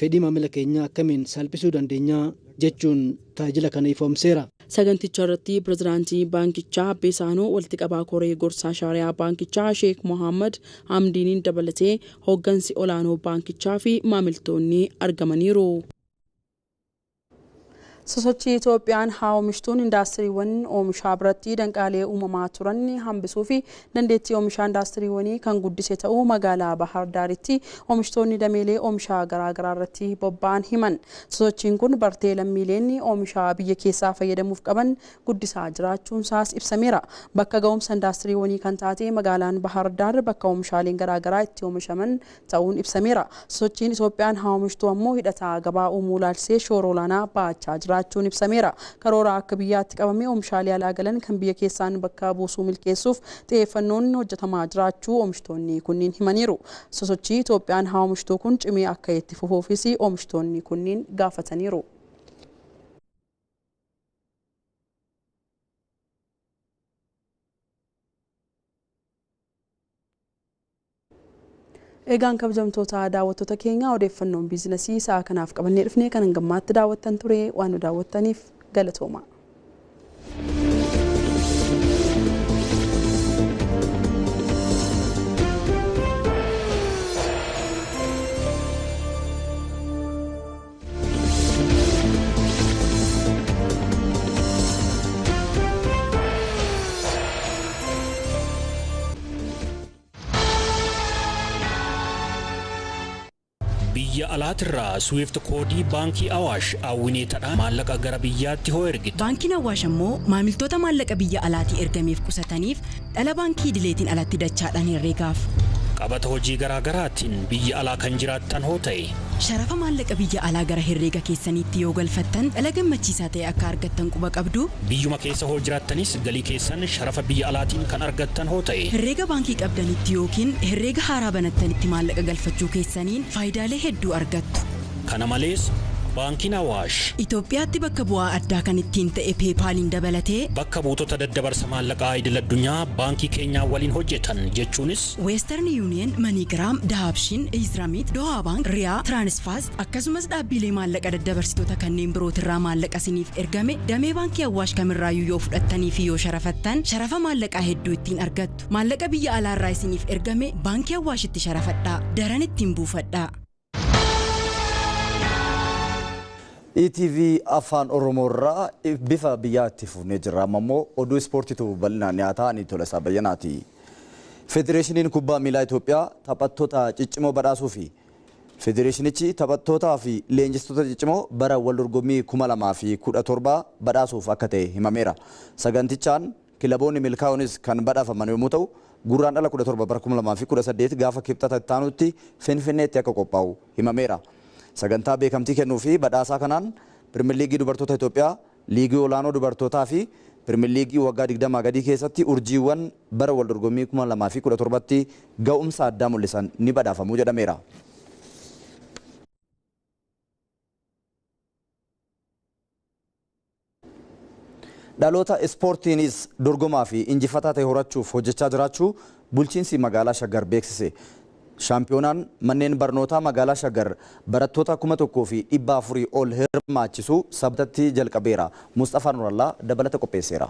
fedhii maamila keenyaa akkamiin salphisuu dandeenya jechuun tajaajila kana ifoomseera. Saganticha irratti pirezidaantii baankichaa Abbeesaanoo walitti qabaa koree gorsaa shaariyaa baankichaa Sheek Mohaammed Hamdiiniin dabalatee hooggansi olaanoo baankichaa fi maamiltoonni argamaniiru. Sosochii Itoophiyaan haa oomishtuun indaastiriiwwan oomishaa biratti danqaalee uumamaa turan hambisuu fi dandeettii oomishaa indaastiriiwwanii kan guddise ta'uu magaalaa Bahar Daaritti oomishtoonni dameelee oomishaa garaagaraa irratti bobba'an himan. Sosochiin kun bartee lammiileen oomishaa biyya keessaa fayyadamuuf qaban guddisaa jiraachuun isaas ibsameera. Bakka ga'umsa indaastiriiwwanii kan taate magaalaan Bahar Daar bakka oomishaaleen garaagaraa itti oomishaman ta'uun ibsameera. Sosochiin Itoophiyaan haa oomishtuu ammoo hidhataa gabaa uumuu laalsee shoora olaanaa baachaa jira. Jiraachuun ibsameera. Karoora akka biyyaatti qabamee oomishaalee alaa galan kan biyya keessaan bakka buusuu milkeessuuf xiyyeeffannoon hojjetamaa jiraachuu oomishtoonni kunniin himaniiru. Sosochii Itoophiyaan haa oomishtuu kun cimee akka itti fufuufis oomishtoonni kunniin gaafataniiru. Egaan kabajamtoota daawwattoota keenya odeeffannoon biizinasii sa'a kanaaf qabannee dhufnee kan hangammaatti daawwattan ture waan nu daawwattaniif galatooma. biyya alaatirraa Swift koodii baankii Awaash awwineetadhaan maallaqa gara biyyaatti hoo ergitu. Baankiin Awaash immoo maamiltoota maallaqa biyya alaatii ergameef qusataniif dhala baankii idileetiin alatti dachaadhaan herreegaaf. Qabata hojii garaagaraatiin biyya alaa kan jiraattan hoo ta'e. Sharafa maallaqa biyya alaa gara herreega keessaniitti yoo galfattan dhala gammachiisaa ta'e akka argattan quba qabdu. Biyyuma keessa hoo jiraattanis galii keessan sharafa biyya alaatiin kan argattan hoo ta'e. Herreega baankii qabdanitti yookiin herreega haaraa banattanitti maallaqa galfachuu keessaniin faayidaalee hedduu argattu. Kana malees baankiin Awaash Itoophiyaatti bakka bu'aa addaa kan ittiin ta'e peepaaliin dabalatee bakka buutota daddabarsa maallaqaa idil addunyaa baankii keenyaa waliin hojjetan jechuunis Western Union, MoneyGram, Dahabshin, Izramit, Doha Bank, Riyaa, Transfast akkasumas dhaabbilee maallaqa daddabarsitoota kanneen birootirraa maallaqa isiniif ergame damee baankii Awaash kamirraayyuu yoo fudhattanii fi yoo sharafattan sharafa maallaqaa hedduu ittiin argattu. Maallaqa biyya alaarraa isiniif ergame baankii Awaashitti sharafadhaa. Daran ittiin buufadhaa. ETV afaan Oromoorraa bifa biyyaatti fuunee jirra ammoo oduu ispoortiitu bal'inaan dhiyaatan Tolasaa Bayyanaati. Federeeshiniin kubbaa miilaa Itoophiyaa taphattoota ciccimoo badhaasuu fi Federeeshinichi taphattootaa fi leenjistoota ciccimoo bara wal dorgommii 2017 badhaasuuf akka ta'e himameera. Sagantichaan kilaboonni milkaa'onis kan badhaafaman yommuu ta'u, gurraandhala 17 bara 2018 gaafa kibxata ittaanutti Finfinneetti akka qophaa'u himameera. Sagantaa beekamtii kennuu fi badhaasaa kanaan Pirimeer Liigii dubartoota Itoophiyaa, Liigii olaanoo dubartootaa fi Pirimeer Liigii waggaa 20 gadii keessatti urjiiwwan bara wal dorgommii 2017tti ga'umsa addaa mul'isan ni badhaafamuu jedhameera. Dhaloota ispoortiinis dorgomaa fi injifataa ta'e horachuuf hojjechaa jiraachuu bulchiinsi magaalaa Shaggar beeksise. Shaampiyoonaan manneen barnootaa magaalaa Shaggar barattoota 1,400 ol hirmaachisuu sabtatti jalqabeera. Mustafaa Nurallaa dabalata qopheesseera.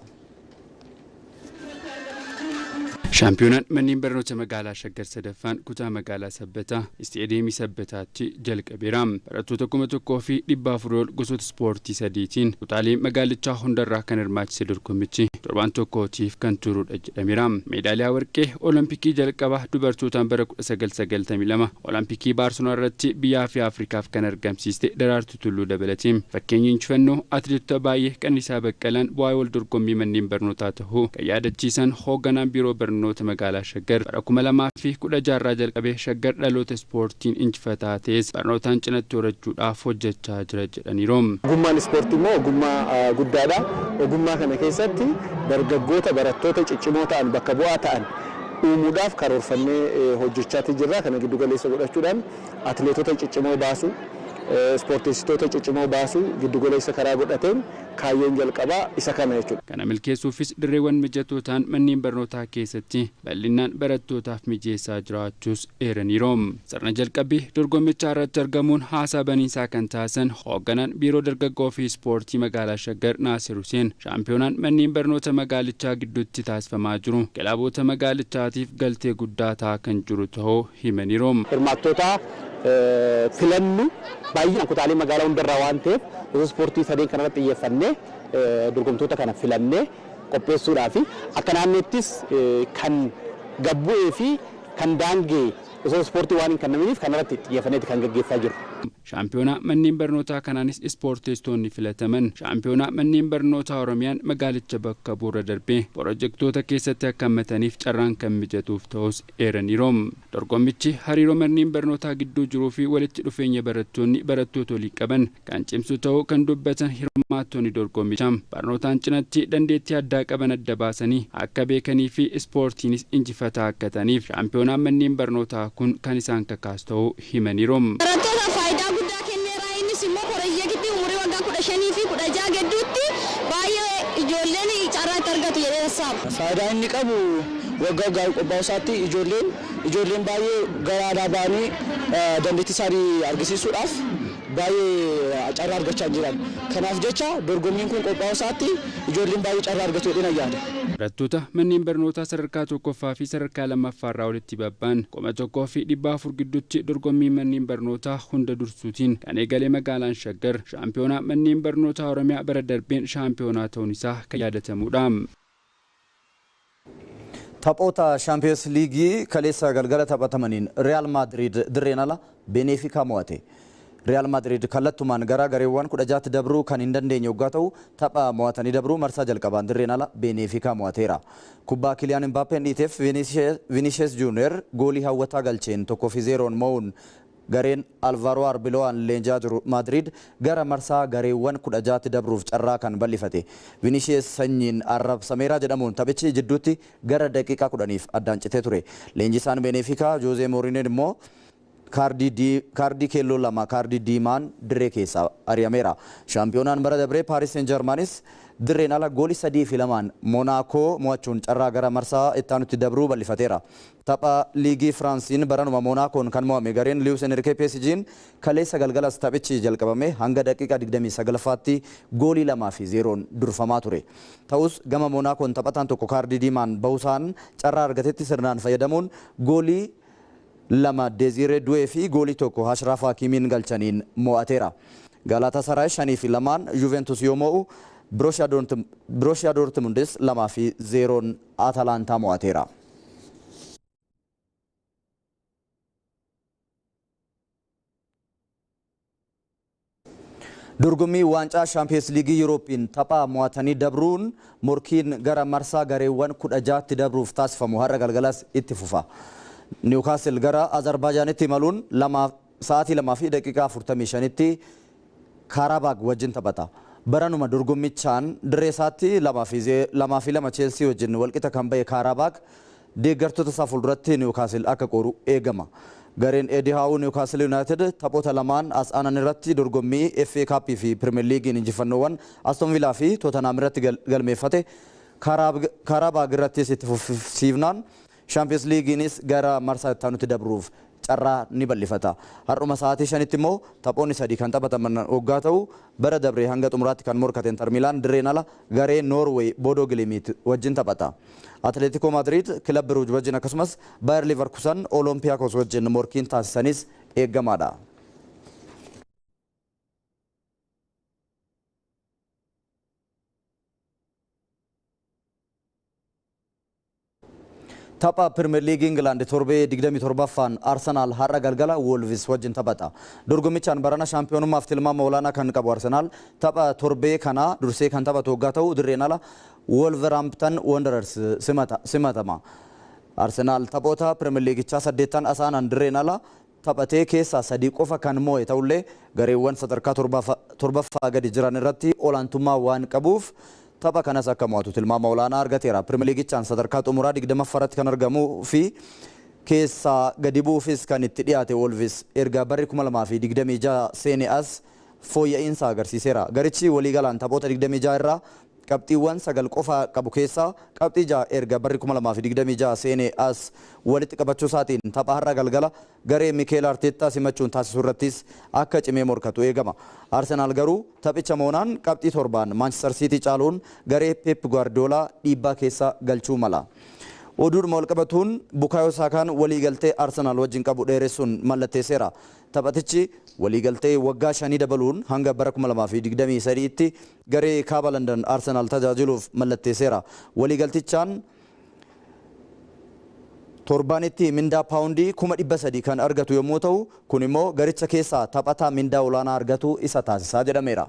Shaampiyoonaan manneen barnoota magaalaa Shaggar sadaffaan kutaa magaalaa Sabbataa isteediyeemii Sabbataatti jalqabeera. Barattoota 1,400 ol gosoota ispoortii sadiitiin kutaalee magaalichaa hundarraa kan hirmaachise dorgommichi torbaan tokkootiif kan turudha jedhameera. Meedaaliyaa warqee Olompikii jalqabaa dubartootaan bara 1992 Olompikii Baarselonaa irratti biyyaa fi Afrikaaf kan argamsiiste Daraartuu Tulluu dabalatee fakkeenyi injifannoo atileetota baay'ee Qanniisaa Baqqalaan bu'aa wal dorgommii manneen barnootaa ta'uu kan yaadachiisan hoogganaan biiroo barnoota magaalaa Shaggar bara 2016 jalqabee Shaggar dhaloota ispoortiin injifataa ta'es barnootaan cinatti horachuudhaaf hojjechaa jira jedhaniiru. Ogummaan ispoortii immoo ogummaa guddaadha. Ogummaa kana keessatti dargaggoota barattoota ciccimoo ta'an bakka bu'aa ta'an uumuudhaaf karoorfannee hojjechaa jirra. Kana giddu galeessa godhachuudhaan atileetota ciccimoo baasu, ispoortistoota ciccimoo baasu giddu galeessa karaa godhateen kaayyoon jalqabaa isa kana jechuudha. Kana milkeessuufis dirreewwan mijatoo ta'an manneen barnootaa keessatti bal'inaan barattootaaf mijeessaa jiraachuus eeraniiru. Sirna jalqabbii dorgommichaa irratti argamuun haasaa baniinsaa kan taasisan hoogganaan biiroo dargaggoo fi ispoortii magaalaa Shaggar Naasir Huseen shaampiyoonaan manneen barnoota magaalichaa gidduutti taasifamaa jiru kilaboota magaalichaatiif galtee guddaa ta'aa kan jiru ta'uu himaniiru. Hirmaattoota filannu baay'inaan kutaalee magaalaa hundarraa waan ta'eef ispoortii sadeen kanarratti xiyyeeffannee dorgomtoota kana filannee qopheessuudhaa fi akka naannoottis kan gabbu'ee fi kan daangee osoo ispoortii waan hin kennaminiif kanarratti xiyyeeffanneeti kan gaggeessaa jiru. Shaampiyoonaa manneen barnootaa kanaanis ispoortistoonni filataman shaampiyoonaa manneen barnootaa Oromiyaan magaalicha bakka bu'uura darbee pirojektoota keessatti akka hammataniif carraan kan mijatuuf ta'us eeraniiru. Dorgommichi hariiroo manneen barnootaa gidduu jiruu fi walitti dhufeenya barattoota olii qaban kan cimsu ta'uu kan dubbatan hirmaattonni dorgommichaa barnootaan cinatti dandeettii addaa qaban adda baasanii akka beekanii fi ispoortiinis injifataa akka ta'aniif shaampiyoonaan manneen barnootaa kun kan isaan kakaasu ta'uu himaniiru. Faayidaa guddaa kenneera. Innis immoo piroojeektii umurii waggaa 15 fi 16 gidduutti baay'ee ijoolleen carraatti argatu jedhee saaba. Faayidaa inni qabu waggaa gaarii qophaa'u isaatti ijoolleen baay'ee garaadhaa ba'anii dandeettii isaanii argisiisuudhaaf baay'ee carraa argachaa jiran. Kanaaf jecha dorgommiin kun qophaa'u isaatti ijoolleen baay'ee carraa argatu jedhee yaada. Barattoota manneen barnootaa sadarkaa tokkoffaa fi sadarkaa lammaffaa irraa walitti babba'an 1,400 gidduutti dorgommii manneen barnootaa hunda dursuutiin kan eegalee magaalaan Shaggar shaampiyoonaa manneen barnootaa Oromiyaa bara darbeen shaampiyoonaa ta'uun isaa kan yaadatamudha. Taphoota Champions League kaleessa galgala taphatamaniin Real Madrid dirreen ala Benfica mo'ate. Real Madrid kallattumaan gara gareewwan 16 dabruu kan hin dandeenye waggaa ta'u tapha mo'atanii dabruu marsaa jalqabaan dirreen ala Benfica mo'ateera. Kubbaa Kylian Mbappeen dhiiteef Vinicius Junior goolii hawwataa galcheen 1-0 mo'uun gareen Alvaro Arbeloan leenjaa jiru Madrid gara marsaa gareewwan 16 dabruuf carraa kan bal'ifate. Vinicius sanyiin arrabsameera jedhamuun taphichi jidduutti gara daqiiqaa 10f addaan citee ture. Leenjisaan Benfica Jose Mourinho immoo kaardii keelloo lama kaardii diimaan dirree keessaa ari'ameera. Shaampiyoonaan bara dabree Paris Saint-Germainis dirreen ala goolii 3-2 Monaco mo'achuun carraa gara marsaa ittaanutti dabruu bal'ifateera. Tapha liigii Firaansiin baranuma Monacoon kan mo'ame gareen Luis Enrique PSG'n kaleessa galgalas taphichi jalqabame hanga daqiiqaa 29ffaatti goolii 2-0 durfamaa ture. Ta'us gama Monacoon taphataan tokko kaardii diimaan bahusaan carraa argatetti sirnaan fayyadamuun goolii 2 Desire Doué fi goolii 1 Ashraf Hakimiin galchaniin mo'ateera. Galatasaray 5-2 Juventus yoo mo'u Borussia Dortmundis 2-0 Atalanta mo'ateera. Dorgommii waancaa Champions League European taphaa mo'atanii dabruun morkiin gara marsaa gareewwan 16tti dabruuf taasifamu har'a galgalas itti fufa. Newcastle gara Azerbaijaanitti imaluun sa'aatii 2:45tti Karabag wajjin taphata. Baranuma dorgommichaan dirree isaatti 2-2 Chelsea wajjin walqixa kan ba'e Karabag deeggartoota isaa fuulduratti Newcastle akka qoru eegama. Gareen Eddie Howe Newcastle United taphoota lamaan as aanan irratti dorgommii FA Cup fi Premier League injifannoowwan Aston Villa fi Tottenham irratti galmeeffate Karabag irratti itti fufsiifnaan Champions League'nis gara marsaa itti aanutti dabruuf carraa ni bal'ifata. Har'uma sa'aatii 5tti immoo taphoonni 3 kan taphataman hoggaa ta'u bara dabree hanga xumuraatti kan morkate Inter Milan dirreen ala garee Norway Bodo Glimt wajjin taphata. Atletico Madrid Club Brugge wajjin akkasumas Bayer Leverkusen Olympiacos wajjin morkiin taasisanis eeggamaadha. Tapha Premier League England torbee 27ffaan Arsenal har'a galgala Wolves wajjin taphata. Dorgommichaan barana shaampiyoonummaaf tilmaama olaanaa kan qabu Arsenal tapha torbee kana dursee kan taphatu hoggaa ta'u dirreen ala Wolverhampton Wanderers simatama. Arsenal taphoota Premier Leagueichaa 8 asaanan dirreen ala taphatee keessaa 3 qofa kan mo'e ta'ullee gareewwan sadarkaa torbaffaa gadi jiran irratti olaantummaa waan qabuuf tapha kanas akka mo'atu tilmaama olaanaa argateera. Premier Leagueichaan sadarkaa xumuraa 20ffaarratti kan argamuu fi keessaa gadi bu'uufis kan itti dhiyaate Wolves erga barri 2026 seenee as fooyya'insa agarsiiseera. Garichi waliigalaan taphoota 26 irraa qabxiiwwan 9 qofa qabu keessaa qabxii 6 erga barri 2026 seenee as walitti qabachuu isaatiin tapha har'a galgala garee Mikel Arteta simachuun taasisuu irrattis akka cimee morkatu eegama. Arsenal garuu taphicha moonaan qabxii 7 Manchester City caaluun garee Pep Guardiola dhiibbaa keessa galchuu mala. Oduudhuma walqabatuun Bukayo Saakaan waliigaltee Arsenal wajjin qabu dheeressuun mallatteesseera. Taphatichi waliigaltee waggaa 5 dabaluun hanga bara 2023tti garee kaaba London Arsenal tajaajiluuf mallatteesseera. Waliigaltichaan torbaanitti mindaa paawundii 300,000 kan argatu yommuu ta'u kun immoo garicha keessaa taphataa mindaa olaanaa argatu isa taasisaa jedhameera.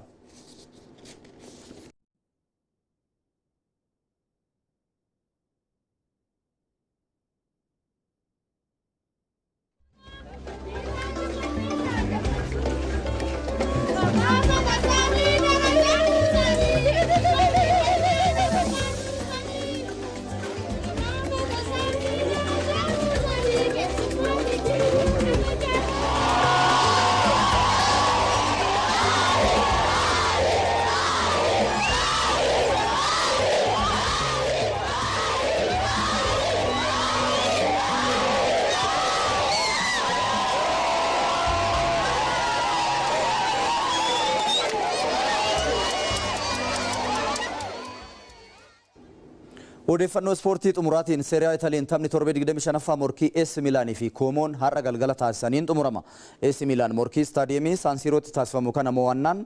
Odeeffannoo ispoortii xumuraatiin Seeriyaa Italiin taphni torbee 25ffaa morkii AC Milaanii fi Koomoon har'a galgala taasisaniin xumurama. AC Milaan morkii istaadiyeemii Saansiirootti taasifamu kana mo'annaan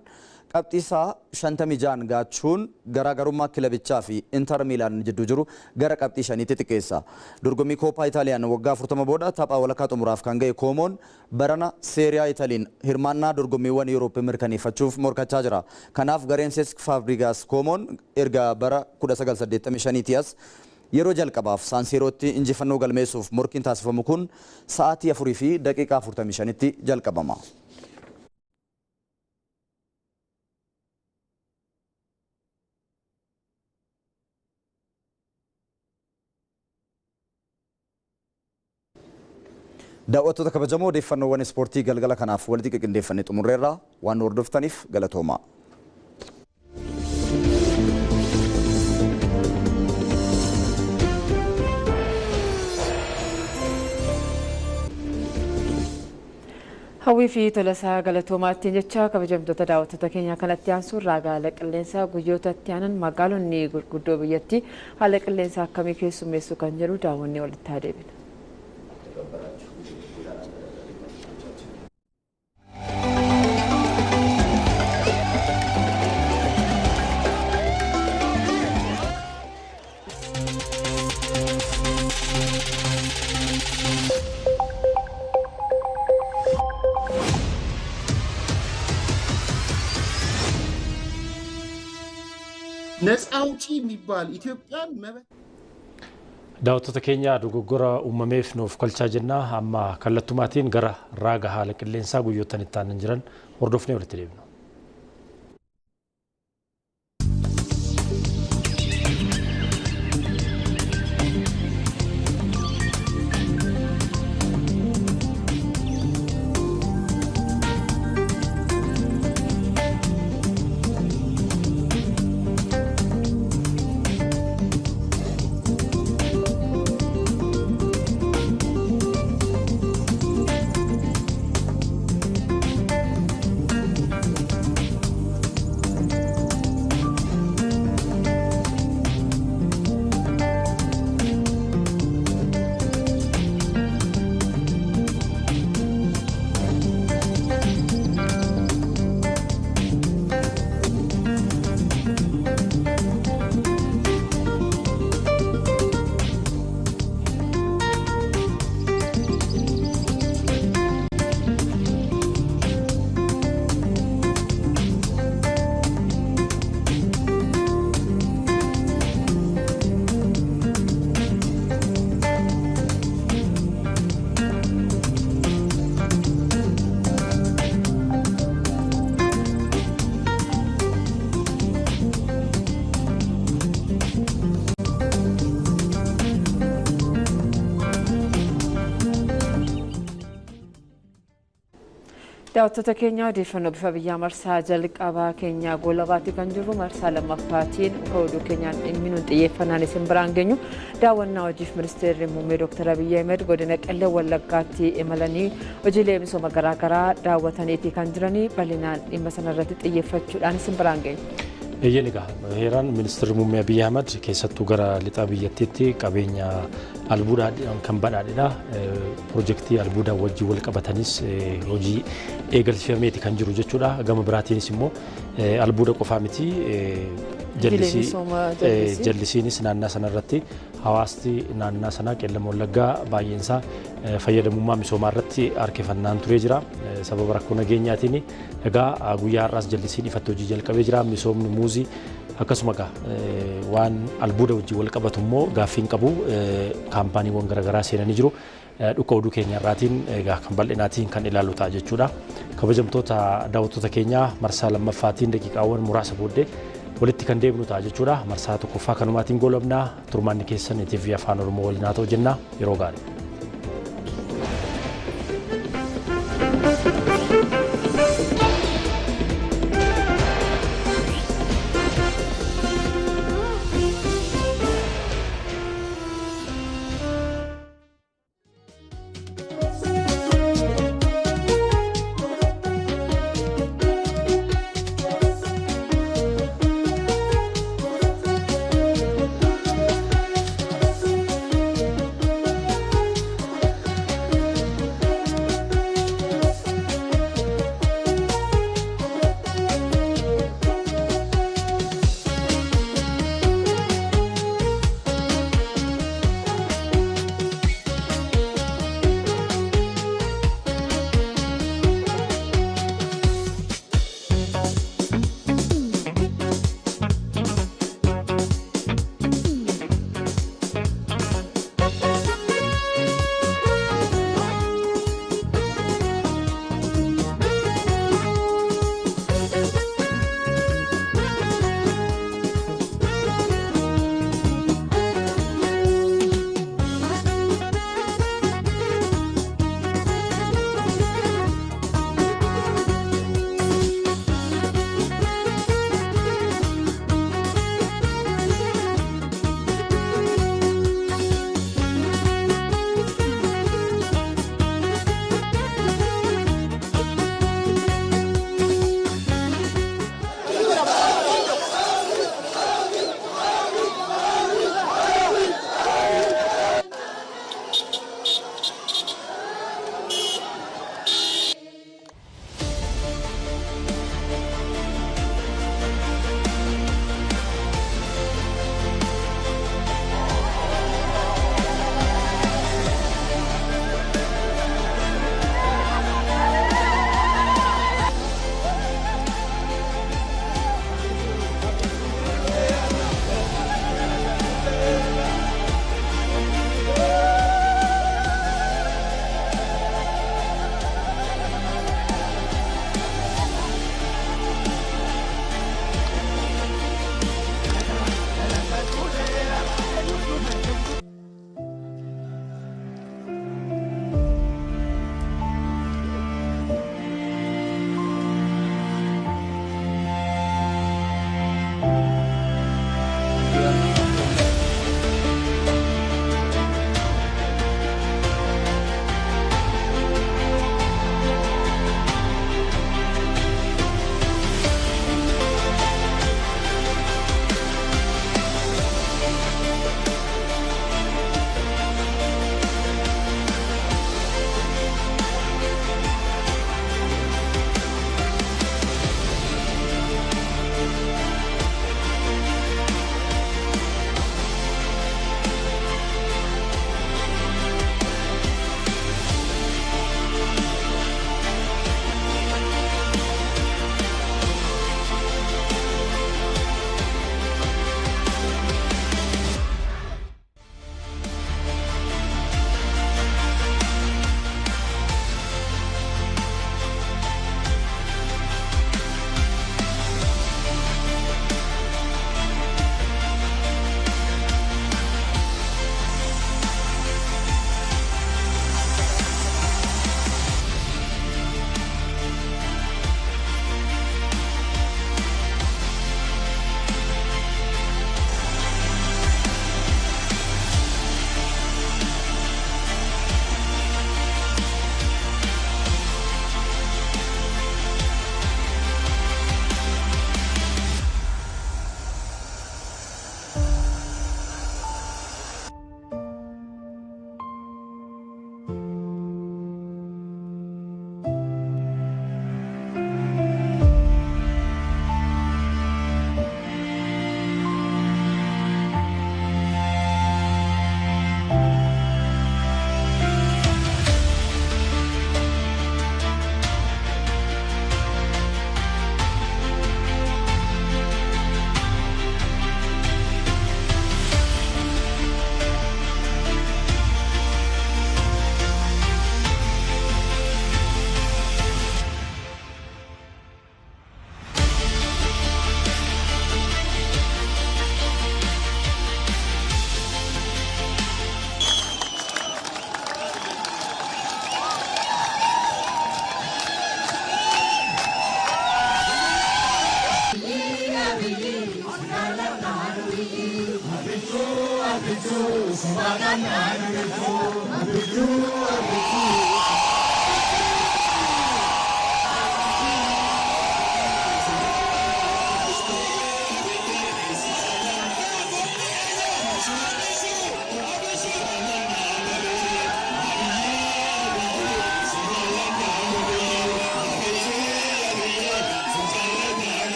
qabxiisaa 56 gaachuun garaagarummaa kilabichaa fi Inter Milaan jidduu jiru gara qabxii 5tti xiqqeessa. Dorgommii Kooppaa Itaaliyaan waggaa 40 booda tapha walakkaa xumuraaf kan ga'e Koomoon barana Seeriyaa Italiin hirmaannaa dorgommiiwwan Yurooppii mirkaneeffachuuf morkachaa jira. Kanaaf gareen Cesc Fabregas Koomoon erga bara 1985 as yeroo jalqabaaf Saansiirootti injifannoo galmeessuuf morkiin taasifamu kun sa'aatii 4 fi daqiiqaa 45tti jalqabama. Daawwattoota kabajamoo odeeffannoowwan ispoortii galgala kanaaf walitti qindeeffannee xumurreerra waan hordoftaniif galatooma. Hawwii fi tolasaa galatoomaatti jecha kabajamtoota daawwattoota keenya kanatti aansuun raagaala qilleensaa guyyoota itti aanan magaalonni gurguddoo biyyattii haala qilleensaa akkamii keessummeessu kan jedhu daawwannee walitti haa deebina. ነፃ አውጪ የሚባል ኢትዮጵያን daawwattoota keenya dogoggora uumameef nuuf kolchaa jenna amma kallattumaatiin gara raaga haala qilleensaa guyyoottan itti aanan jiran hordofnee walitti deebina. daawwattoota keenya odeeffannoo bifa biyyaa marsaa jalqabaa keenya goolabaatti kan jirru marsaa lammaffaatiin oduu keenyaan dhimmi nuun xiyyeeffannaan isin biraan geenyu daawwannaa hojiif ministeerri muummee Dr. Abiy Ahmed godina Qellem Wallaggaatti imalanii hojiilee misooma garaagaraa daawwataniitii kan jiranii bal'inaan dhimma sanarratti xiyyeeffachuudhaan isin biraan geenyu. Eeyyeen egaa heeraan ministeerri muummee Abiy Ahmed keessattuu gara lixa biyyattiitti qabeenya albuudhaan kan badhaadhedha. Piroojeektii albuudhaan wajjin wal qabatanis hojii eegalfameeti kan jiru jechuudha. Gama biraatiinis immoo albuuda qofaa miti jallisiinis naannaa sanarratti hawaasti naannaa sanaa Qellem Wallaggaa baay'eensaa fayyadamummaa misoomaa irratti harkifannaan turee jira. Sababa rakkoo nageenyaatiin egaa guyyaa har'aas jallisiin ifatti hojii jalqabee jira. Misoomni muuzii akkasuma waan albuuda wajjin wal qabatu immoo gaaffiin qabu kaampaaniiwwan garaagaraa seenanii jiru. Dhukka oduu keenya irraatiin egaa kan bal'inaatiin kan ilaalu ta'a jechuudha. Kabajamtoota daawwattoota keenyaa marsaa lammaffaatiin daqiiqaawwan muraasa booddee walitti kan deebinu ta'a jechuudha. Marsaa tokkoffaa kanumaatiin goolabnaa turmaanni keessan TV Afaan Oromoo waliin haa ta'u jenna yeroo gaarii.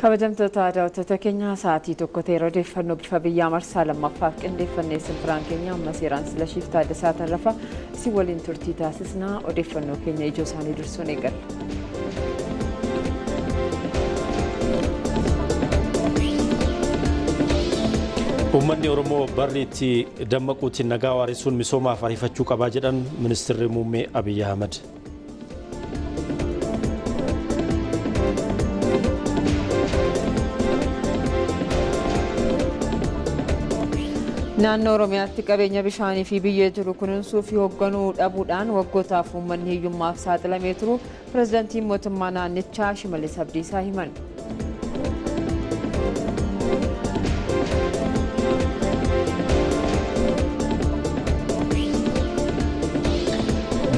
kabajamtoota daawwattoota keenya sa'aatii tokko ta'e odeeffannoo bifa biyyaa marsaa lammaffaaf qindeeffannee simfiraan keenya amma seeraan silashiif taaddasaa tarrafa si waliin turtii taasisnaa odeeffannoo keenya ijoo isaanii dursuun eegalla. Uummanni Oromoo barriitti dammaquutiin nagaa waarisuun misoomaaf ariifachuu qabaa jedhan ministeerri muummee Abiyyi Ahmad. Naannoo Oromiyaatti qabeenya bishaanii fi biyyee jiru kunuunsuu fi hoogganuu dhabuudhaan waggootaaf uummanni hiyyummaaf saaxilamee turu pirezidaantiin mootummaa naannichaa Shimallis Abdiisaa himan.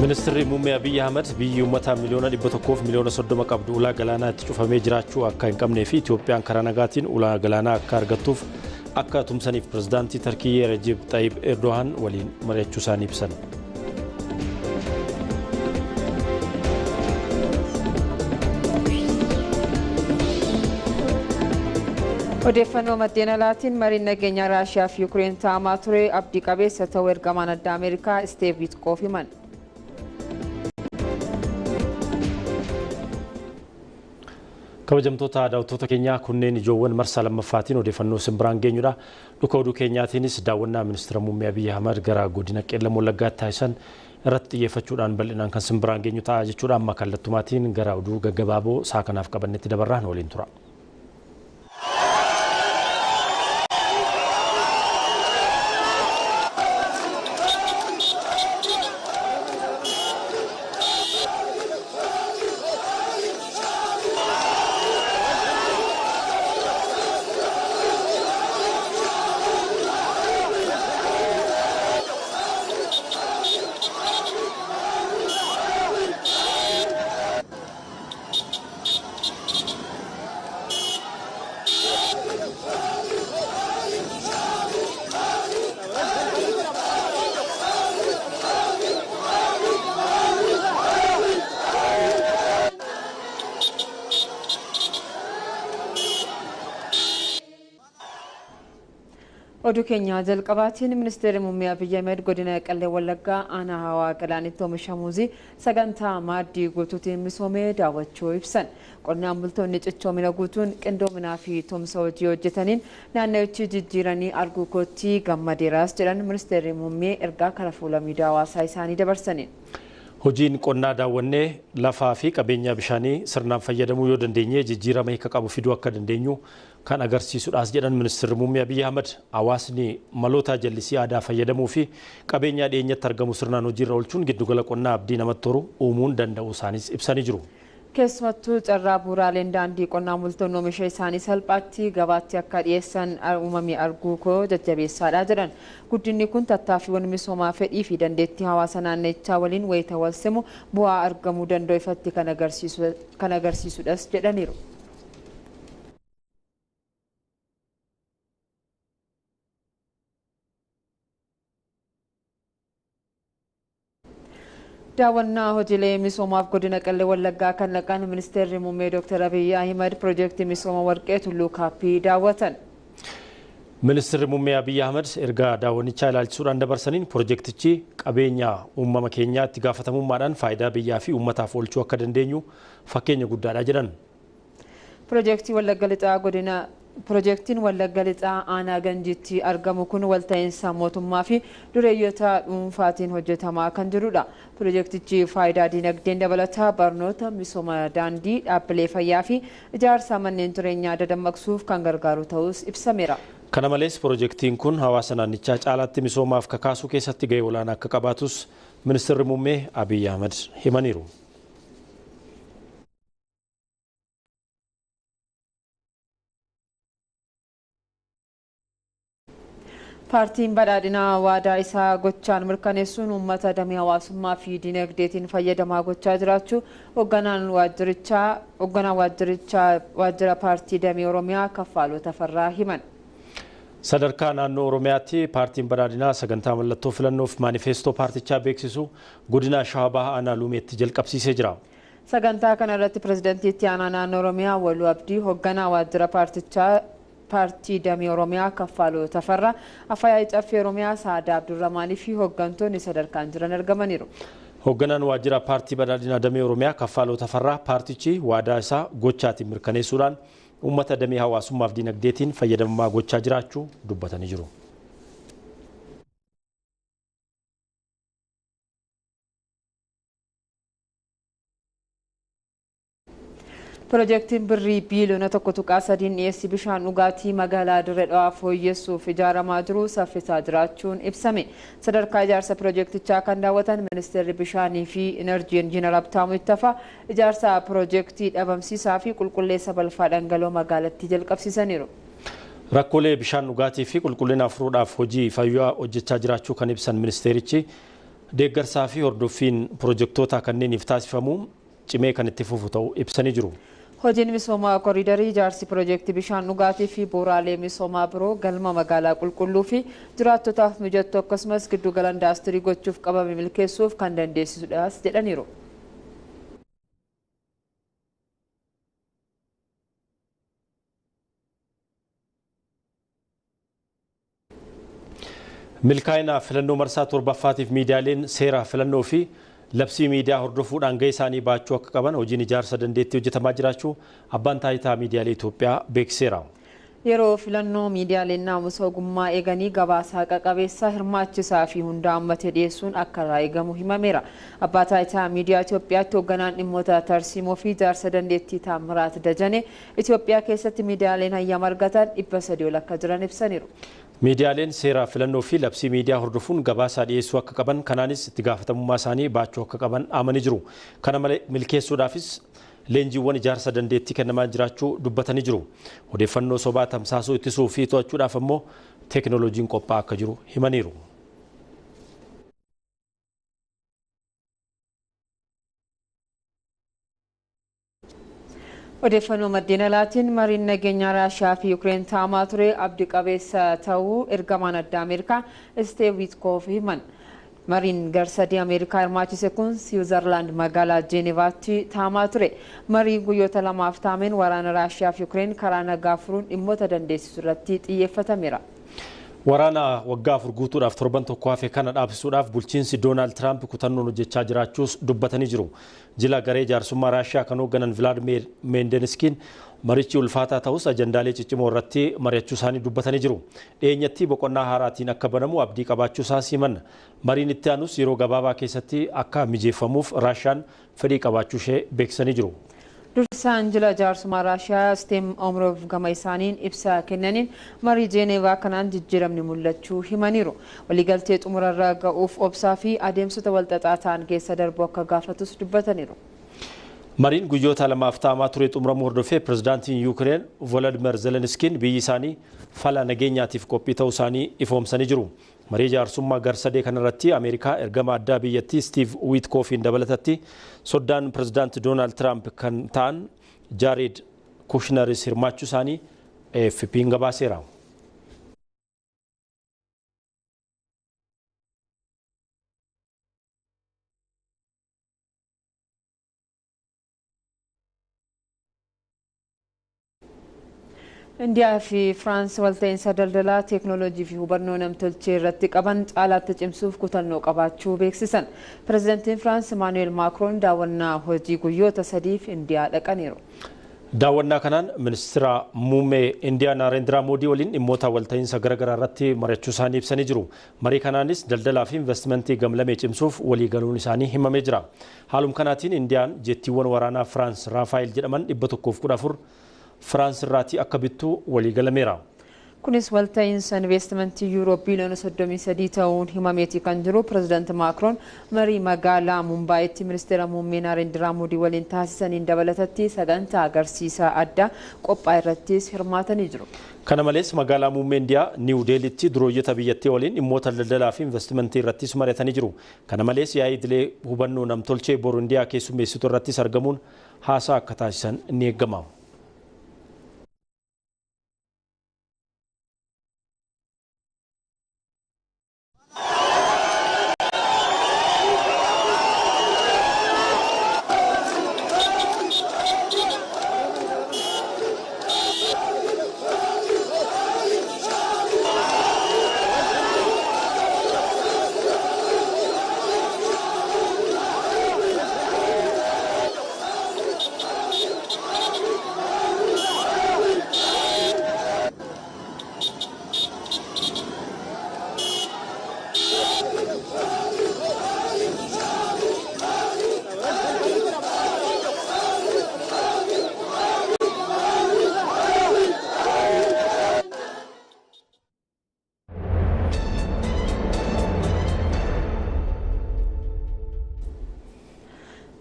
Ministeerri muummee Abiyyi Ahmad biyyi uummataa miliyoona 100 fi miliyoona 30 qabdu ulaa galaanaa itti cufamee jiraachuu akka hin qabnee fi Itoophiyaan karaa nagaatiin ulaa galaanaa akka argattuuf akka tumsaniif pirezidaantii Tarkiyyee Rajib Xayyib Erdogan waliin mari'achuu isaanii ibsan. Odeeffannoo maddeen alaatiin mariin nageenyaa Raashiyaa fi Yuukireen taa'amaa ture abdii qabeessa ta'uu ergamaan addaa Ameerikaa Steeve Witkoff himan. Kabajamtoota daawwattoota keenyaa kunneen ijoowwan marsaa lammaffaatiin odeeffannoo simbiraan geenyudha. Dhuka oduu keenyaatiinis daawwannaa ministeera muummee Abiyyi Ahmad gara godina Qeellam Wallaggaatti taasisan irratti xiyyeeffachuudhaan bal'inaan kan simbiraan geenyu ta'a jechuudha. Amma kallattumaatiin gara oduu gaggabaaboo isaa kanaaf qabannetti dabarraan waliin tura. Oduu keenya jalqabaatiin ministeerri muummee Abiyyi Ahmed godina Qeellam Wallaggaa aanaa hawaa galaanitti oomisha muuzii sagantaa maaddii guutuutiin misoomee daawwachuu ibsan. Qonnaan bultoonni cichoomina guutuun qindoominaa fi tumsa hojii hojjetaniin naannicha jijjiiranii arguu kootti gammadeeraas jedhan ministeerri muummee ergaa karaa fuula miidiyaa hawaasaa isaanii dabarsaniin. Hojiin qonnaa daawwannee lafaa fi qabeenya bishaanii sirnaan fayyadamuu yoo dandeenye jijjiirama hiika qabu fiduu akka dandeenyu kan agarsiisudhaas jedhan ministeerri muummee Abiyyi Ahmad hawaasni maloota jallisii aadaa fayyadamuu fi qabeenya dhiyeenyatti argamu sirnaan hojiirra oolchuun giddugala qonnaa abdii namatti toru uumuun danda'uu isaaniis ibsanii jiru. Keessumattuu carraa bu'uuraaleen daandii qonnaan bultoonni oomisha isaanii salphaatti gabaatti akka dhiyeessan uumamee arguu koo jajjabeessaadha jedhan. Guddinni kun tattaaffiiwwan misoomaa fedhii fi dandeettii hawaasa naannichaa waliin wayita wal simu bu'aa argamuu danda'u ifatti kan agarsiisudhas jedhaniiru. daawwannaa hojiilee misoomaaf godina Qeellam Wallaggaa kan laqaan ministeerri muummee Dr. Abiyyi Ahmed piroojeektii misooma warqee Tulluu Kaappii daawwatan. Ministeerri Muummee Abiyyi Ahmed erga daawwanichaa ilaalchisuudhaan dabarsaniin piroojeektichi qabeenya uummama keenyaa itti gaafatamummaadhaan faayidaa biyyaa fi uummataaf oolchuu akka dandeenyu fakkeenya guddaadha jedhan. Piroojeektiin Wallagga Lixaa aanaa Ganjiitti argamu kun walta'iinsa mootummaa fi dureeyyoota dhuunfaatiin hojjetamaa kan jirudha. Piroojeektichi faayidaa dinagdeen dabalataa barnoota, misooma daandii, dhaabbilee fayyaa fi ijaarsa manneen jireenyaa dadammaqsuuf kan gargaaru ta'us ibsameera. Kana malees piroojeektiin kun hawaasa naannichaa caalaatti misoomaaf kakaasuu keessatti gahee olaanaa akka qabaatus Ministeerri Muummee Abiyyi Ahmed himaniiru. Paartiin badhaadhinaa waadaa isaa gochaan mirkaneessuun uummata damee hawaasummaa fi dinagdeetiin fayyadamaa gochaa jiraachuu hoogganaan waajjira paartii damee Oromiyaa Kaffaaloo Tafarraa himan. Sadarkaa naannoo Oromiyaatti paartiin badhaadhinaa sagantaa mallattoo filannoof maanifeestoo paartichaa beeksisu godina Shawaa Bahaa aanaa Luumeetti jalqabsiisee jira. Sagantaa kana irratti pirezidaantii itti aanaa naannoo Oromiyaa Waluu Abdii hoogganaa waajjira paartii damee Oromiyaa Kaffaaloo Tafarraa Afyaa'ii Caffee Oromiyaa Saadaa Abdurrahmaanii fi hooggantoonni sadarkaan jiran argamaniiru. Hoogganaan waajjira paartii badhaadhinaa damee Oromiyaa Kaffaaloo Tafarraa paartichi waadaa isaa gochaatiin mirkaneessuudhaan uummata damee hawaasummaaf dinagdeetiin fayyadamaa gochaa jiraachuu dubbatanii jiru. Piroojeektiin birrii biiliyoona 1.3 dhiyeessii bishaan dhugaatii magaalaa Dirree Dhawaa fooyyessuuf ijaaramaa jiru saffisaa jiraachuun ibsame. Sadarkaa ijaarsa piroojeektichaa kan daawwatan Ministeerri Bishaanii fi Inerjii Injiinar Habtaamuu Ittafaa ijaarsa piroojeektii dhabamsiisaa fi qulqulleessa balfaa dhangala'oo magaalattii jalqabsiisaniiru. Rakkoolee bishaan dhugaatii fi qulqullina furuudhaaf hojii fayyaa hojjechaa jiraachuu kan ibsan ministeerichi deeggarsaa fi hordoffiin piroojeektoota kanneeniif taasifamu cimee kan itti fufu ta'uu ibsanii jiru. Hojiin misoomaa koriidarii ijaarsi piroojeektii bishaan dhugaatii fi bu'uuraalee misoomaa biroo galma magaalaa qulqulluu fi jiraattotaaf mijattuu akkasumas giddugala indaastirii gochuuf qabame milkeessuuf kan dandeessisudhaas jedhaniiru. Milkaa'ina filannoo marsaa torbaffaatiif miidiyaaleen seera filannoo fi labsii miidiyaa hordofuudhaan gahee isaanii baachuu akka qaban hojiin ijaarsa dandeettii hojjetamaa jiraachuu abbaan taayitaa miidiyaalee Itoophiyaa beeksiseera. Yeroo filannoo miidiyaaleen naamusa ogummaa eeganii gabaasaa qaqqabeessaa hirmaachisaa fi hunda hammatee dhiyeessuun akka irraa eegamu himameera. Abbaa taayitaa miidiyaa Itoophiyaatti hoogganaan dhimmoota tarsiimoo fi ijaarsa dandeettii Taamiraat Dajanee Itoophiyaa keessatti miidiyaaleen hayyama argatan 300 ol akka jiran ibsaniiru. Miidiyaaleen seera filannoo fi labsii miidiyaa hordofuun gabaasaa dhiyeessuu akka qaban kanaanis itti gaafatamummaa isaanii baachuu akka qaban amanii jiru. Kana malee milkeessuudhaafis leenjiiwwan ijaarsa dandeettii kennamaa jiraachuu dubbatanii jiru. Odeeffannoo sobaa tamsaasuu ittisuu fi to'achuudhaaf immoo teekinooloojiin qophaa'aa akka jiru himaniiru. Odeeffannoo maddeen alaatiin mariin nageenyaa Raashiyaa fi Yuukireen taa'amaa ture abdii qabeessa ta'uu ergamaan addaa Ameerikaa Steeve Witkoff himan. Mariin garsadii Ameerikaa hirmaachise kun Siwiizerlaand magaalaa Jeenevaatti taa'amaa ture. Marii guyyoota lamaaf taa'ameen waraana Raashiyaa fi Yuukireen karaa nagaa furuun dhimmoota dandeessisu irratti xiyyeeffatameera. Waraana waggaa 4 guutuudhaaf torban tokko hafe kana dhaabsisuudhaaf bulchiinsi Doonaald Tiraamp kutannoon hojjechaa jiraachuus dubbatanii jiru. Jila garee jaarsummaa Raashiyaa kan hoogganan Vilaadimeer Meendeniskiin marichi ulfaataa ta'us ajandaalee ciccimoo irratti mari'achuu isaanii dubbatanii jiru. Dhiyeenyatti boqonnaa haaraatiin akka banamu abdii qabaachuu isaas himan. Mariin itti aanus yeroo gabaabaa keessatti akka mijeeffamuuf Raashiyaan fedhii qabaachuu ishee beeksisanii jiru. Dursaan jila jaarsummaa Raashiyaa Steem Omrov gama isaaniin ibsa kennaniin marii Jeenevaa kanaan jijjiiramni mul'achuu himaniiru. Waliigaltee xumurarra ga'uuf obsaa fi adeemsota walxaxaa ta'an keessa darbu akka gaafatus dubbataniiru. Mariin guyyoota lamaaf taa'amaa ture xumuramuu hordofee pirezidaantiin Yuukireen Volodimir Zelenskiin biyyi isaanii fala nageenyaatiif qophii ta'uu isaanii ifoomsanii jiru. Marii jaarsummaa garsadee kanarratti Ameerikaa ergama addaa biyyattii Steve Witkoffiin dabalatatti soddaan pirezidaanti Doonaald Tiraamp kan ta'an Jaared Kushneris hirmaachuu isaanii AFP'n gabaaseera. Indiyaa fi Firaans walta'iinsa daldalaa teeknooloojii fi hubannoo namtolchee irratti qaban caalaatti cimsuuf kutannoo qabaachuu beeksisan. Pireezidantiin Firaans Emmanuel Macron daawwannaa hojii guyyoota sadiif Indiyaa dhaqaniiru. Daawwannaa kanaan ministeera muummee Indiyaa Narendra Modi waliin dhimmoota walta'iinsa garaagaraa irratti mari'achuu isaanii ibsanii jiru. Marii kanaanis daldalaa fi investimentii gamlamee cimsuuf waliigaluun isaanii himamee jira. Haaluma kanaatiin Indiyaan jettiiwwan waraanaa Firaans Raafaayil jedhaman 114 Firaans irraatii akka bittu waliigalameera. Kunis walta'iinsa investimentii yuuroo biiliyoona 33 ta'uun himameeti kan jiru. Pireezidaanti Macron marii magaalaa Mumbaayitti ministeera muummee Narendra Modi waliin taasisaniin dabalatatti sagantaa agarsiisaa addaa qophaa'e irrattis hirmaatanii jiru. Kana malees magaalaa muummee Indiyaa Niiw Deelitti durooyyota biyyattii waliin dhimmoota daldalaa fi investimentii irrattis mari'atanii jiru. Kana malees yaa'ii idilee hubannoo namtolchee boru Indiyaa keessummeessitu irrattis argamuun haasaa akka taasisan ni eegama.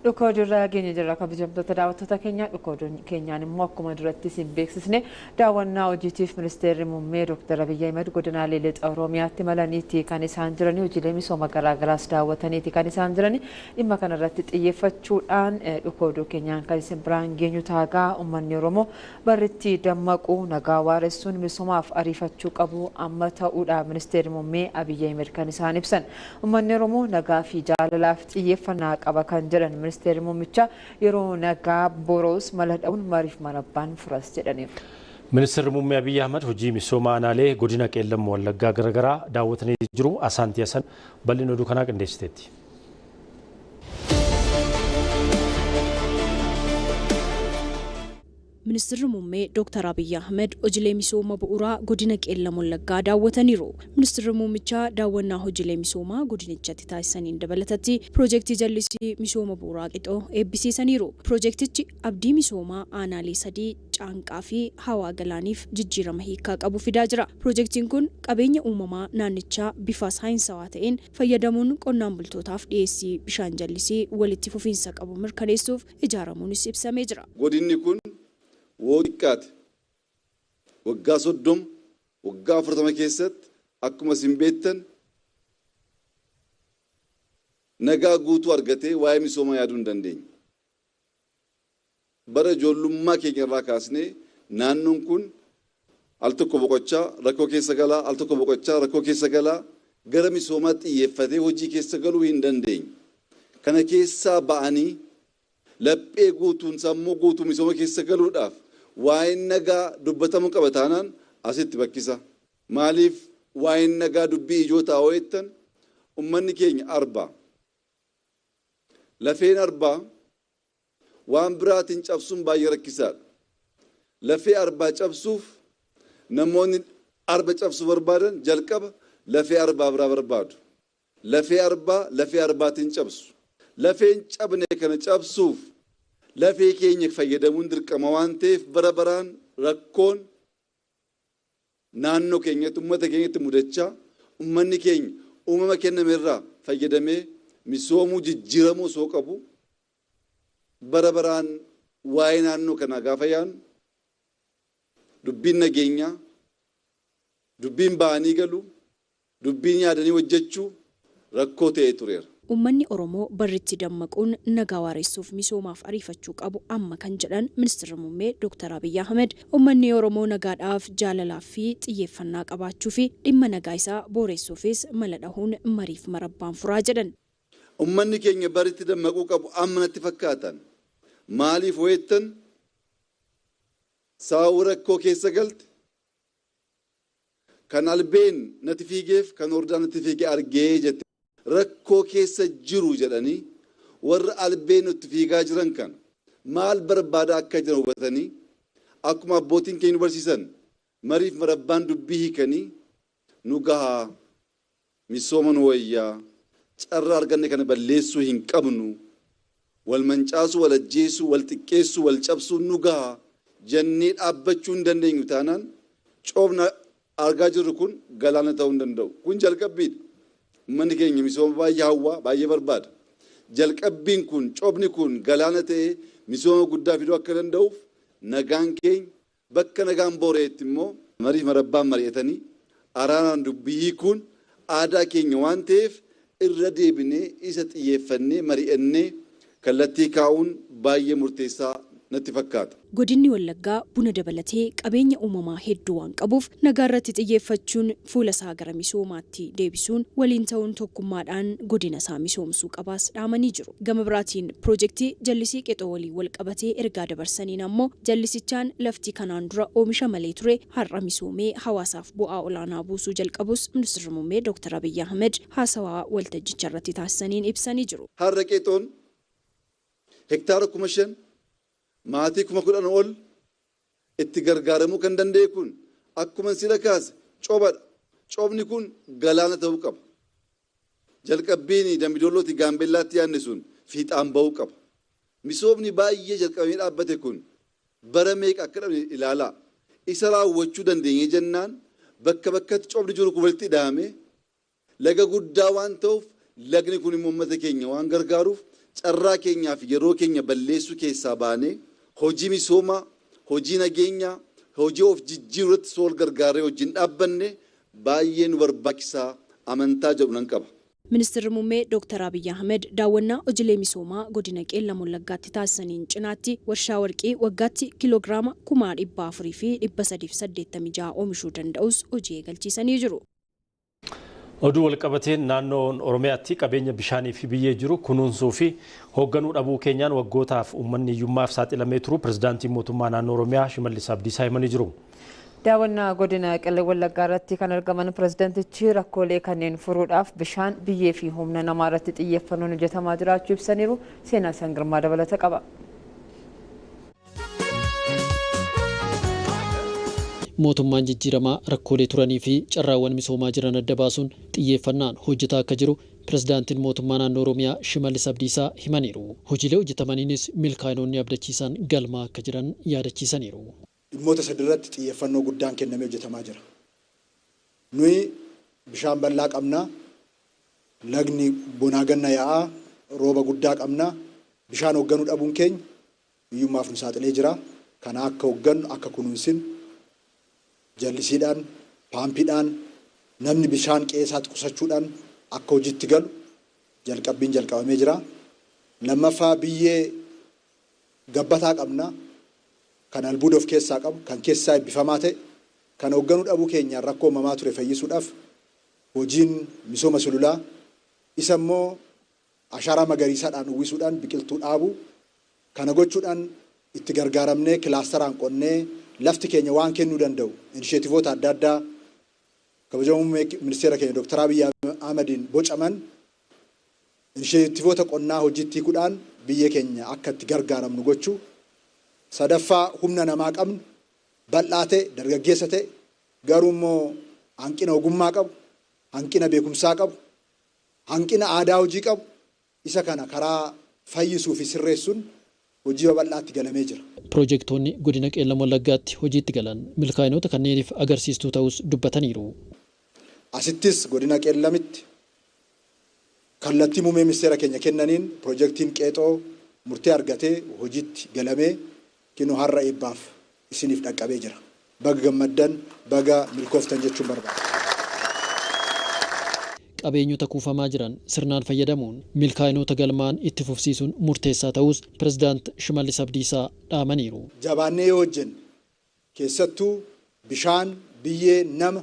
Dhukoodurraa geenya jirra kabajamtoota daawwattoota keenya dhukooduun keenyaan immoo akkuma duratti isin beeksisne daawwannaa hojiitiif ministeerri muummee Dr. Abiyyi Ahmed godinaalee lixa Oromiyaatti malaniiti kan isaan jiranii hojiilee misooma garaagaraas daawwataniiti kan isaan jiranii dhimma kanarratti xiyyeeffachuudhaan dhukooduu keenyaan kan isin biraan geenyu taagaa uummanni Oromoo barritti dammaquu nagaa waaressuun misoomaaf ariifachuu qabu amma ta'uudha ministeerri muummee Abiyyi Ahmed kan isaan ibsan. Uummanni Oromoo nagaa fi jaalalaaf xiyyeeffannaa qaba kan jedhan ministeerri muummicha yeroo nagaa boroos mala dha'uun mariif marabbaan furas jedhaniiru. Ministeerri muummee Abiyyi Ahmed hojii misooma aanaalee godina qeellam wallaggaa garaagaraa daawwatanii jiru. Asaantii Hasan bal'ina oduu kanaa qindeessiteetti. Ministeerri muummee Dr. Abiyyi Ahmed hojiilee misooma bu'uuraa godina qeellam wallaggaa daawwataniiru. Ministeerri muummichaa daawwannaa hojiilee misoomaa godinichatti taasisaniin dabalatatti piroojeektii jallisii misooma bu'uuraa qixoo eebbisiisaniiru. Piroojeektichi abdii misoomaa aanaalee 3 caanqaa fi hawaa galaaniif jijjiirama hiikaa qabu fidaa jira. Piroojeektiin kun qabeenya uumamaa naannichaa bifa saayinsawaa ta'een fayyadamuun qonnaan bultootaaf dhiyeessii bishaan jallisii walitti fufiinsa qabu mirkaneessuuf ijaaramuunis ibsamee jira. Godinni kun waggaati waggaa 30 waggaa 40 keessatti akkuma isin beektan nagaa guutuu argatee waa'ee misoomaa yaaduu hin dandeenye. Bara ijoollummaa keenya irraa kaasnee naannoon kun al tokko boqochaa rakkoo keessa galaa al tokko boqochaa rakkoo keessa galaa gara misoomaatti xiyyeeffatee hojii keessa galuu hin dandeenye. Kana keessaa ba'anii laphee guutuun sammuu guutuu misooma keessa galuudhaaf waa'een nagaa dubbatamuu qaba taanaan asitti bakkisa. Maaliif waa'een nagaa dubbii ijoo taa'oo jettan ummanni keenya arbaa. Lafeen arbaa waan biraatiin cabsuun baay'ee rakkisaadha. Lafee arbaa cabsuuf namoonni arba cabsuu barbaadan jalqaba lafee arbaa biraa barbaadu. Lafee arbaatiin cabsu. Lafeen cabne kana cabsuuf lafee keenya fayyadamuun dirqama waan ta'eef bara baraan rakkoon naannoo keenyatti uummata keenyatti mudachaa uummanni keenya uumama kenname irraa fayyadamee misoomuu jijjiiramuu soo qabu bara baraan waa'ee naannoo kanaa gaafa yaanu dubbiin nageenyaa dubbiin ba'anii galu dubbiin yaadanii hojjechuu rakkoo ta'ee tureera. Uummanni Oromoo barritti dammaquun nagaa waaressuuf misoomaaf ariifachuu qabu amma kan jedhan ministeerri muummee Dr. Abiyyi Ahmed uummanni Oromoo nagaadhaaf jaalalaa fi xiyyeeffannaa qabaachuu fi dhimma nagaa isaa booressuufis mala dhahuun mariif marabbaan furaa jedhan. Uummanni keenya barritti dammaquu qabu amma natti fakkaatan maaliif ho'ettan saawwa rakkoo keessa galte kan albeen natti fiigeef kan hordaan natti fiigee argee jette rakkoo keessa jiru jedhanii warra albeen natti fiigaa jiran kan maal barbaada akka jiran hubatanii akkuma abbootiin keenya barsiisan mariif marabbaan dubbii hiikanii nu gahaa misooma nu wayyaa carraa arganne kana balleessuu hin qabnu wal mancaasuu wal ajjeesuu wal xiqqeessuu wal cabsuu nu gahaa jennee dhaabbachuu hin dandeenyu taanaan coobna argaa jirru kun galaana ta'uu hin danda'u. Kun jalqabbiidha. Uummanni keenya misooma baay'ee hawwaa baay'ee barbaada. Jalqabbiin kun coobni kun galaana ta'ee misooma guddaa fiduu akka danda'uuf nagaan keenya bakka nagaan booreetti immoo mariif marabbaan mari'atanii araaraan dubbii hiikuun aadaa keenya waan ta'eef irra deebinee isa xiyyeeffannee mari'annee kallattii kaa'uun baay'ee murteessaa natti fakkaata. Godinni Wallaggaa buna dabalatee qabeenya uumamaa hedduu waan qabuuf nagaa irratti xiyyeeffachuun fuula isaa gara misoomaatti deebisuun waliin ta'uun tokkummaadhaan godina isaa misoomsuu qabaas dhaamanii jiru. Gama biraatiin piroojeektii jallisii qexoo waliin wal qabatee ergaa dabarsaniin ammoo jallisichaan lafti kanaan dura oomisha malee ture har'a misoomee hawaasaaf bu'aa olaanaa buusuu jalqabus Ministeerri Muummee Dr. Abiy Ahmed haasawaa waltajjicha irratti taasisaniin ibsanii jiru. Har'a qexoon hektaara 5,000 maatii 10,000 ol itti gargaaramuu kan danda'e kun akkuma sila kaase coobadha. Coobni kun galaana ta'uu qaba. Jalqabbiin Dambidollootti Gaambellaatti yaadne sun fiixaan ba'uu qaba. Misoomni baay'ee jalqabamee dhaabbate kun bara meeqa akka dhabne ilaalaa. Isa raawwachuu dandeenye jennaan bakka bakkatti coobni jiru kun walitti hidhamee laga guddaa waan ta'uuf lagni kun immoo uummata keenya waan gargaaruuf carraa keenyaaf yeroo keenya balleessuu keessaa baanee hojii misoomaa, hojii nageenyaa, hojii of jijjiiruutti sool gargaaree hojiin dhaabbanne baay'ee nu barbaachisaa amantaa jedhu nan qaba. Ministeerri Muummee Dr. Abiy Ahmed daawwannaa hojiilee misoomaa godina Qeellam Wallaggaatti taasisaniin cinaatti warshaa warqii waggaatti kiiloogiraama 400,386 oomishuu danda'us hojii eegalchiisanii jiru. Oduu walqabateen naannoon Oromiyaatti qabeenya bishaanii fi biyyee jiru kunuunsuu fi hoogganuu dhabuu keenyaan waggootaaf uummanni hiyyummaaf saaxilamee turu pirezidaantiin mootummaa naannoo Oromiyaa Shimallis Abdiisaa himanii jiru. Daawwannaa godina Qeellam Wallaggaa irratti kan argaman pirezidaantichi rakkoolee kanneen furuudhaaf bishaan, biyyee fi humna namaa irratti xiyyeeffannoon hojjetamaa jiraachuu ibsaniiru. Seenaa Sangirmaa dabalata qaba. mootummaan jijjiiramaa rakkoolee turanii fi carraawwan misoomaa jiran adda baasuun xiyyeeffannaan hojjetaa akka jiru pirezidaantiin mootummaa naannoo Oromiyaa Shimallis Abdiisaa himaniiru. Hojiilee hojjetamaniinis milkaa'inoonni abdachiisan galmaa akka jiran yaadachiisaniiru. Dhimmoota sadirratti xiyyeeffannoo guddaan kennamee hojjetamaa jira. Nuyi bishaan bal'aa qabna, lagni bonaa ganna yaa'aa, rooba guddaa qabna, bishaan hoogganuu dhabuun keenya hiyyummaaf nu saaxilee jira. Kana akka hooggannu akka kunuunsin jallisiidhaan, paampiidhaan, namni bishaan qeessaatti qusachuudhaan akka hojiitti galu jalqabbiin jalqabamee jira. Lammaffaa biyyee gabbataa qabna. Kan albuuda of keessaa qabu, kan keessaa eebbifamaa ta'e, kan hoogganuu dhabuu keenyaan rakkoo uumamaa ture fayyisuudhaaf hojiin misooma sululaa isa immoo ashaaraa magariisaadhaan uwwisuudhaan biqiltuu dhaabuu kana gochuudhaan itti gargaaramnee kilaasteraan qonnee lafti keenya waan kennuu danda'u inisheetivoota adda addaa kabajamoo ministeera keenya Dr. Abiy Ahmediin bocaman inisheetivoota qonnaa hojiitti hiikuudhaan biyya keenya akka itti gargaaramnu gochuu. Sadaffaa humna namaa qabnu bal'aa ta'e dargaggeessa ta'e garuu immoo hanqina ogummaa qabu, hanqina beekumsaa qabu, hanqina aadaa hojii qabu isa kana karaa fayyisuu fi sirreessuun hojii bal'aatti galamee jira. Piroojeektoonni godina Qeellam Wallaggaatti hojiitti galan milkaa'inoota kanneeniif agarsiistuu ta'us dubbataniiru. Asittis godina Qeellamitti kallattii muummee ministeera keenya kennaniin piroojeektiin qeexoo murtee argatee hojiitti galamee kinoo har'a eebbaaf isiniif dhaqqabee jira. Baga gammaddan, baga milkooftan jechuun barbaada. Qabeenyota kuufamaa jiran sirnaan fayyadamuun milkaa'inoota galmaan itti fufsiisuun murteessaa ta'us pirezidaant Shimallis Abdiisaa dhaamaniiru. Jabaannee yoo hojjenne keessattuu bishaan, biyyee, nama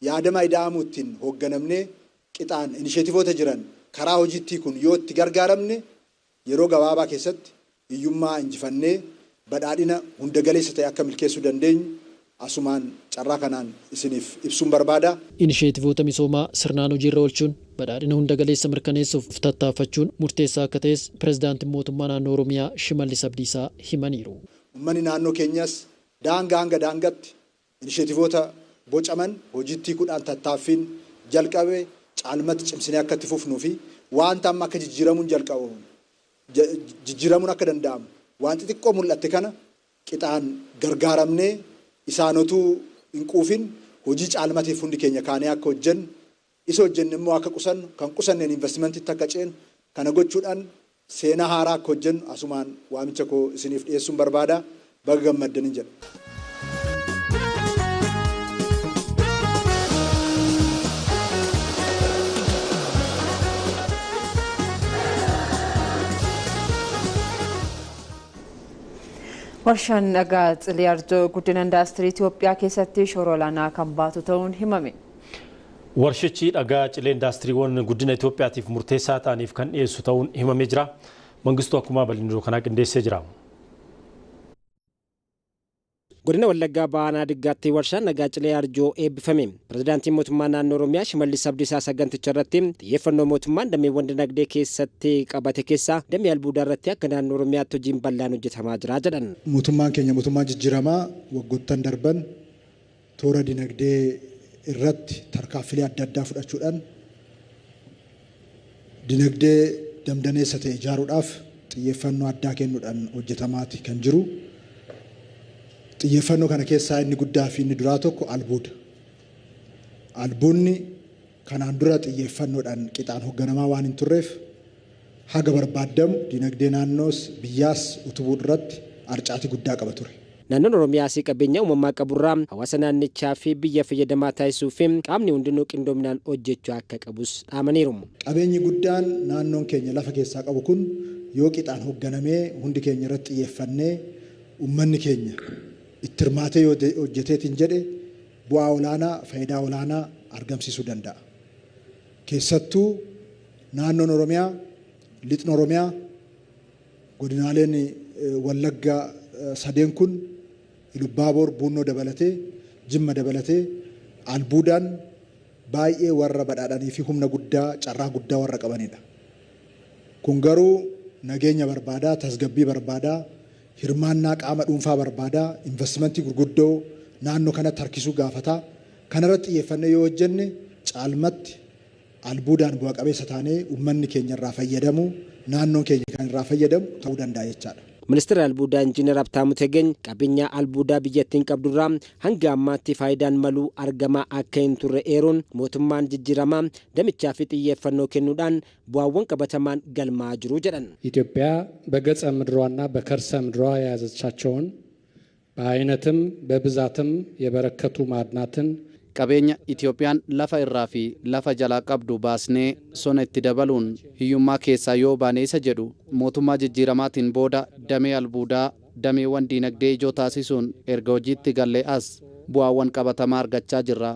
yaadama ida'amuutiin hoogganamnee qixaan inisheetivoota jiran karaa hojiitti kun yoo itti gargaaramne yeroo gabaabaa keessatti hiyyummaa injifannee badhaadhina hunda galeessa ta'e akka milkeessuu dandeenyu asumaan carraa kanaan isiniif ibsuun barbaada. Inisheetivoota misoomaa sirnaan hojiirra oolchuun badhaadhina hunda galeessa mirkaneessuuf tattaaffachuun murteessaa akka ta'es pirezidaantiin mootummaa naannoo Oromiyaa Shimallis Abdiisaa himaniiru. Uummanni naannoo keenyas daangaa hanga daangaatti inisheetivoota bocaman hojiitti kudhaan tattaaffiin jalqabe caalmatti cimsinee akka itti fufnuu fi wanta amma akka jijjiiramuun akka danda'amu wanti xiqqoo mul'atte kana qixaan gargaaramnee isaanotuu hin quufin hojii caalmatiif hundi keenya kaanee akka hojjennu isa hojjenne immoo akka qusannu kan qusanneen investimantiitti akka ceenu kana gochuudhaan seenaa haaraa akka hojjennu asumaan waamicha koo isiniif dhiyeessuun barbaada. Baga gammaddanii jedha. Warshaan dhagaa Xilee Arjoo guddina indaastirii Itoophiyaa keessatti shoora olaanaa kan baatu ta'uun himame. Warshichi dhagaa Xilee indaastiriiwwan guddina Itoophiyaatiif murteessaa ta'aniif kan dhiyeessu ta'uun himamee jira. Mangistuu Akkumaa bal'inoo kanaa qindeessee jira. Godina Wallaggaa Baanaa Diggaatti warshaan dhagaa Xilee Arjoo eebbifame. Pirezidaantiin mootummaa naannoo Oromiyaa Shimallis Abdiisaa saganticha irratti xiyyeeffannoo mootummaan dameewwan dinagdee keessatti qabate keessaa damee albuudaa irratti akka naannoo Oromiyaatti hojiin bal'aan hojjetamaa jira jedhan. Mootummaan keenya mootummaa jijjiiramaa waggoottan darban toora dinagdee irratti tarkaanfilee adda addaa fudhachuudhaan dinagdee damdaneessa ta'e ijaaruudhaaf xiyyeeffannoo addaa kennuudhaan hojjetamaati kan jiru. Xiyyeeffannoo kana keessaa inni guddaa fi inni duraa tokko albuuda. Albuudni kanaan dura xiyyeeffannoodhaan qixaan hoogganamaa waan hin turreef haga barbaadamu dinagdee naannoos biyyaas utubuu irratti arcaatii guddaa qaba ture. Naannoon Oromiyaas qabeenya uumamaa qaburraa hawaasa naannichaa fi biyya fayyadamaa taasisuu fi qaamni hundinuu qindoominaan hojjechuu akka qabus dhaamaniiru. Qabeenyi guddaan naannoon keenya lafa keessaa qabu kun yoo qixaan hoogganamee hundi keenya irratti xiyyeeffannee uummanni keenya itti hirmaatee yoo hojjeteetiin jedhe bu'aa olaanaa faayidaa olaanaa argamsiisuu danda'a. Keessattuu naannoon Oromiyaa, lixni Oromiyaa, godinaaleen Wallaggaa sadeen kun Ilubaaboor, Buunnoo dabalatee, Jimma dabalatee albuudaan baay'ee warra badhaadhanii fi humna guddaa, carraa guddaa warra qabanidha. Kun garuu nageenya barbaadaa, tasgabbii barbaadaa, hirmaannaa qaama dhuunfaa barbaadaa, investimentii gurguddoo naannoo kanatti harkisuu gaafataa. Kanarratti xiyyeeffannee yoo hojjenne caalmatti albuudaan bu'a qabeessa taanee uummanni keenya irraa fayyadamu, naannoon keenya kan irraa fayyadamu ta'uu danda'a jechaadha. Ministeerri albuudaa Injiinar Habtaamuu Tegeny qabeenya albuudaa biyyattiin qabdurraa hanga ammaatti faayidaan maluu argamaa akka hin turre eeruun mootummaan jijjiiramaa damichaa fi xiyyeeffannoo kennuudhaan bu'aawwan qabatamaan galmaa jiru jedhan. ኢትዮጵያ በገጸ ምድሯና በከርሰ ምድሯ የያዘቻቸውን በአይነትም በብዛትም የበረከቱ ማዕድናትን qabeenya Itoophiyaan lafa irraa fi lafa jalaa qabdu baasnee sona itti dabaluun hiyyummaa keessaa yoo baane isa jedhu mootummaa jijjiiramaatiin booda damee albuudaa dameewwan diinagdee ijoo taasisuun erga hojiitti gallee as bu'aawwan qabatamaa argachaa jirra.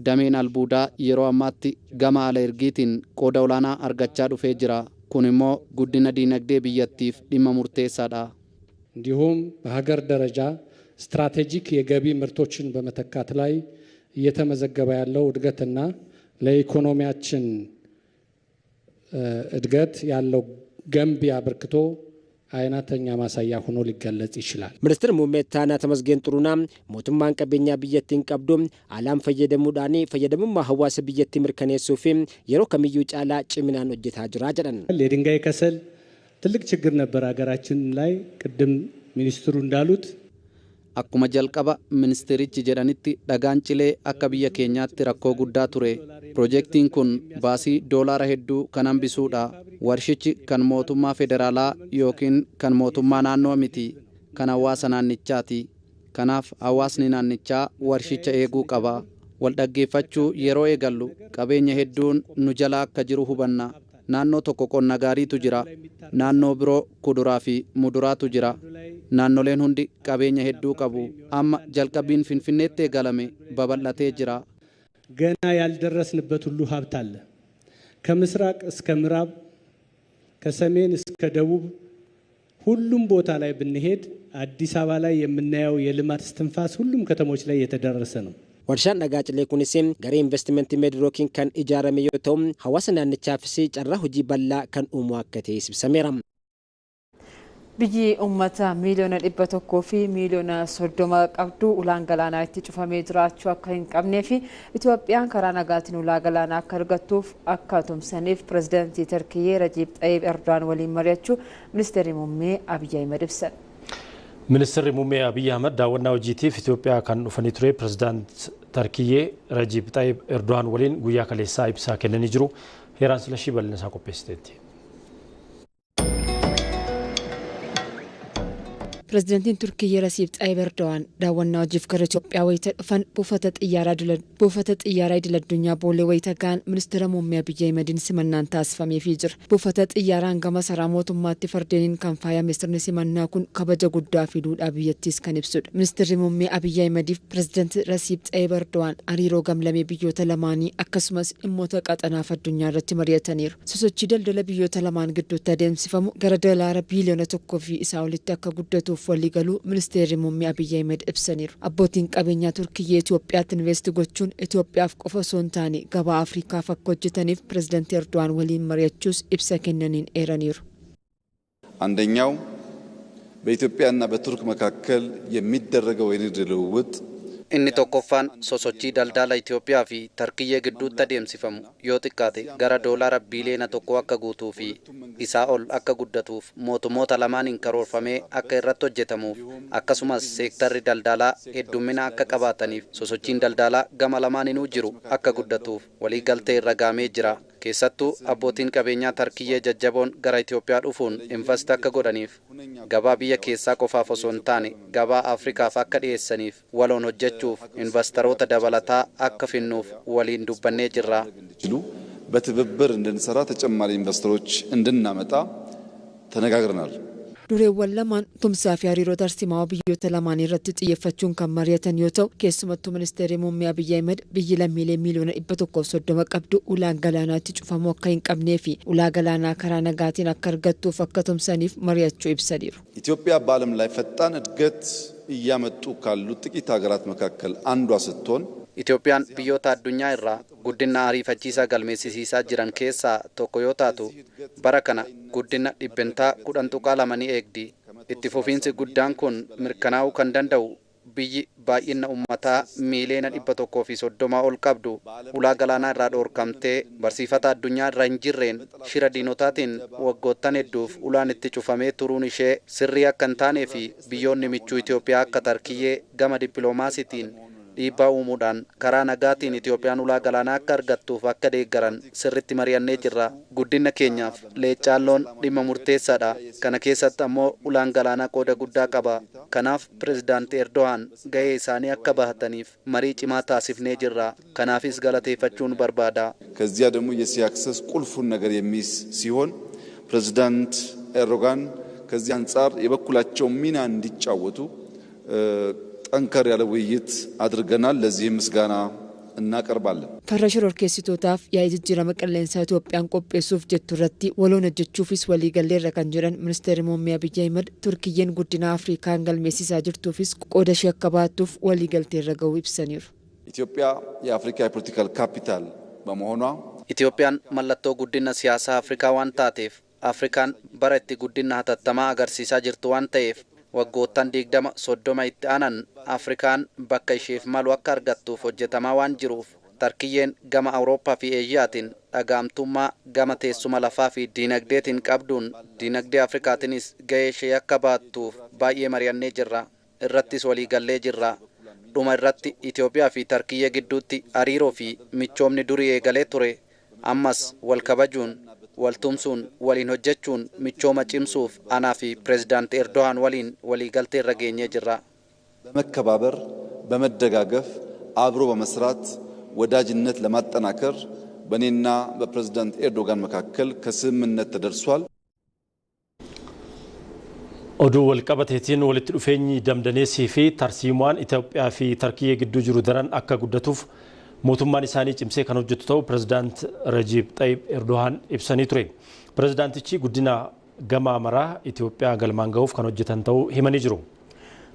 Dameen albuudaa yeroo ammaatti gama ala ergiitiin qooda olaanaa argachaa dhufee jira. Kun immoo guddina diinagdee biyyattiif dhimma murteessaadha. እንዲሁም በሀገር ደረጃ ስትራቴጂክ የገቢ ምርቶችን በመተካት ላይ እየተመዘገበ ያለው እድገትና ለኢኮኖሚያችን እድገት ያለው ገንቢ አበርክቶ አይነተኛ ማሳያ ሆኖ ሊገለጽ ይችላል። ሚኒስትር ሙሜት ታና ተመስገን ጥሩና ሞቱማን ቀበኛ ብየቲን ቀብዶ አላም ፈየደሙዳኒ ፈየደሙማ ሐዋስ ብየቲ ምርከኔሱፊ የሮ ከሚዩ ጫላ ጭምናን ወጀታ ጅራ ጀደን የድንጋይ ከሰል ትልቅ ችግር ነበር ሀገራችን ላይ ቅድም ሚኒስትሩ እንዳሉት akkuma jalqaba ministeerichi jedhanitti dhagaan cilee akka biyya keenyaatti rakkoo guddaa ture. Piroojeektiin kun baasii doolaara hedduu kan hambisuudha. Warshichi kan mootummaa federaalaa yookiin kan mootummaa naannoo miti, kan hawaasa naannichaati. Kanaaf hawaasni naannichaa warshicha eeguu qaba. Wal dhaggeeffachuu yeroo eegallu qabeenya hedduun nu jala akka jiru hubanna. Naannoo tokko qonna gaariitu jira. Naannoo biroo kuduraa fi muduraatu jira. Naannoleen hundi qabeenya hedduu qabu. Amma jalqabiin Finfinneetti eegalame babal'atee jira. ገና ያልደረስንበት ሁሉ ሀብት አለ። ከምስራቅ እስከ ምዕራብ፣ ከሰሜን እስከ ደቡብ ሁሉም ቦታ ላይ ብንሄድ አዲስ አበባ ላይ የምናየው የልማት እስትንፋስ ሁሉም ከተሞች ላይ የተደረሰ ነው። warshaan dhagaa cilee kunis garee investimentii meedrookiin kan ijaarame yoo ta'u hawaasa naannichaafis carraa hojii bal'aa kan uumu akka ta'e ibsameera. Biyyi uummata miiliyoona 100 fi miiliyoona 30 qabdu ulaan galaanaa itti cufamee jiraachuu akka hin qabnee fi Itoophiyaan karaa nagaatiin ulaa galaanaa akka argattuuf akka tumsaniif pirezidaantii Turkiyyee Rajiib Xayyib Erdogan waliin mari'achuu ministeerri muummee Abiy Ahmed ibsan. Ministeerri muummee Abiy Ahmed daawwannaa hojiitiif Itoophiyaa kan dhufanii ture pirezidaantii Turkiyyee Rajiib Xayyib Erdogan waliin guyyaa kaleessaa ibsaa kennanii jiru. Heeraan Silashii bal'inaa qopheessiteetti. Pirezidaantiin Turkiyyee Rajiib Xayyib Erdogan daawwannaa hojiif gara Itoophiyaa wayita dhufan buufata xiyyaaraa idil-addunyaa boolee wayita ga'an ministeera muummee Abiy Ahmediin simannaan taasifameefii jira. Buufata xiyyaaraan gama saraa mootummaatti fardeeniin kan faayame sirni simannaa kun kabaja guddaa fi duudhaa biyyattiis kan ibsudha. Ministeerri muummee Abiy Ahmediif pirezidaantii Rajiib Xayyib Erdogan hariiroo gamlamee biyyoota lamaanii akkasumas dhimmoota qaxanaaf addunyaa irratti mari'ataniiru. Sosochii daldala biyyoota lamaan gidduutti adeemsifamu gara doolaara biiliyoona 1 fi isaa olitti akka guddatuuf waliigaluu ministeerri muummee Abiy Ahmed ibsaniiru. Abbootiin qabeenyaa Turkiyyee Itoophiyaatti investi gochuun Itoophiyaaf qofa osoo hin taane gabaa Afriikaaf akka hojjetaniif pirezidaantii Erdogan waliin mari'achuus ibsa kennaniin eeraniiru. አንደኛው በኢትዮጵያና በቱርክ መካከል የሚደረገው የንግድ ልውውጥ inni tokkoffaan sosochii daldala Itoophiyaa fi Turkiyyee gidduutti adeemsifamu yoo xiqqaate gara doolaara biiliyoona 1 akka guutuu fi isaa ol akka guddatuuf mootummoota lamaaniin karoorfamee akka irratti hojjetamuuf akkasumas seektarri daldalaa heddumina akka qabaataniif sosochiin daldalaa gama lamaaninuu jiru akka guddatuuf waliigaltee irra gaamee jira. keessattuu abbootiin qabeenyaa Turkiyyee jajjaboon gara Itoophiyaa dhufuun invest akka godhaniif gabaa biyya keessaa qofaaf osoo hin taane gabaa Afriikaaf akka dhiyeessaniif waloon hojjechuuf investoroota dabalataa akka finnuuf waliin dubbannee jirra. በትብብር እንድንሰራ ተጨማሪ ኢንቨስተሮች እንድናመጣ ተነጋግረናል። dureewwan lamaan tumsaa fi hariiroo tarsiimaa biyyoota lamaan irratti xiyyeeffachuun kan mari'atan yoo ta'u keessumattuu ministeerri muummee Abiy Ahmed biyyi lammiilee miiliyoona 130 qabdu ulaan galaanaatti cufamuu akka hin qabnee fi ulaa galaanaa karaa nagaatiin akka argattuuf akka tumsaniif mari'achuu ibsaniiru. ኢትዮጵያ በዓለም ላይ ፈጣን እድገት እያመጡ ካሉ ጥቂት ሀገራት መካከል አንዷ ስትሆን Itoophiyaan biyyoota addunyaa irraa guddina ariifachiisaa galmeessisiisaa jiran keessaa tokko yoo taatu bara kana guddina dhibbentaa 10.2 eegdi. Itti fufiinsi guddaan kun mirkanaa'uu kan danda'u biyyi baay'ina uummataa miiliyoona 130 ol qabdu ulaa galaanaa irraa dhoorkamtee barsiifata addunyaa irra hin jirreen shira diinotaatiin waggoottan hedduuf ulaan itti cufamee turuun ishee sirrii akka hin taanee fi biyyoonni michuu Itoophiyaa akka Turkiyyee gama dippiloomaasiitiin dhiibbaa uumuudhaan karaa nagaatiin Itoophiyaan ulaa galaanaa akka argattuuf akka deeggaran sirritti mari'annee jirra. Guddina keenyaaf leecaalloon dhimma murteessaadha. Kana keessatti ammoo ulaan galaanaa qooda guddaa qaba. Kanaaf pirezidaantii Erdogan gahee isaanii akka bahataniif marii cimaa taasifnee jirra. Kanaafis galateeffachuun barbaada. ከዚያ ደግሞ የሲ አክሰስ ቁልፉን ነገር የሚይዝ ሲሆን ፕሬዚዳንት ኤርዶጋን ከዚህ አንጻር የበኩላቸው ሚና እንዲጫወቱ ጠንከር ያለ ውይይት አድርገናል። ለዚህም ምስጋና እናቀርባለን። farra shororkeessitootaaf yaa'ii jijjiirama qilleensaa Itoophiyaan qopheessuuf jettu irratti waloon hojjechuufis waliigalleerra kan jedhan ministeerri muummee Abiy Ahmed Turkiyyeen guddina Afrikaan galmeessisaa jirtuufis qooda ishee akka baattuuf waliigalteerra ga'uu ibsaniiru. ኢትዮጵያ የአፍሪካ የፖለቲካል ካፒታል በመሆኗ Itoophiyaan mallattoo guddina siyaasaa Afrikaa waan taateef Afrikaan bara itti guddina hatattamaa agarsiisaa jirtu waan ta'eef waggoottan 20-30 itti aanan Afrikaan bakka isheef malu akka argattuuf hojjetamaa waan jiruuf Turkiyyeen gama Awurooppaa fi Eeshiyaatiin dhagaamtummaa gama teessuma lafaa fi diinagdeetiin qabduun diinagdee Afrikaatiinis gahee ishee akka baattuuf baay'ee mari'annee jirra. Irrattis waliigallee jirra. Dhuma irratti Itoophiyaa fi Turkiyyee gidduutti hariiroo fi michoomni durii eegalee ture ammas wal kabajuun waltumsuun waliin hojjechuun michooma cimsuuf anaa fi pirezidaanት ኤርዶጋን waliin waliigaltee irra geenyee jirra. በመከባበር በመደጋገፍ አብሮ በመስራት ወዳጅነት ለማጠናከር በእኔና በፕሬዝዳንት ኤርዶጋን መካከል ከስምምነት ተደርሷል። oduu walqabateetiin walitti dhufeenyi damdaneessii fi tarsiimaan Itoophiyaa fi Turkiyyee gidduu jiru daran akka guddatuuf mootummaan isaanii cimsee kan hojjetu ta'u pirezidaant Rajiib Xayyib Erdogan ibsanii ture. Pirezidaantichi guddina gama maraa Itoophiyaa galmaan ga'uuf kan hojjetan ta'uu himanii jiru.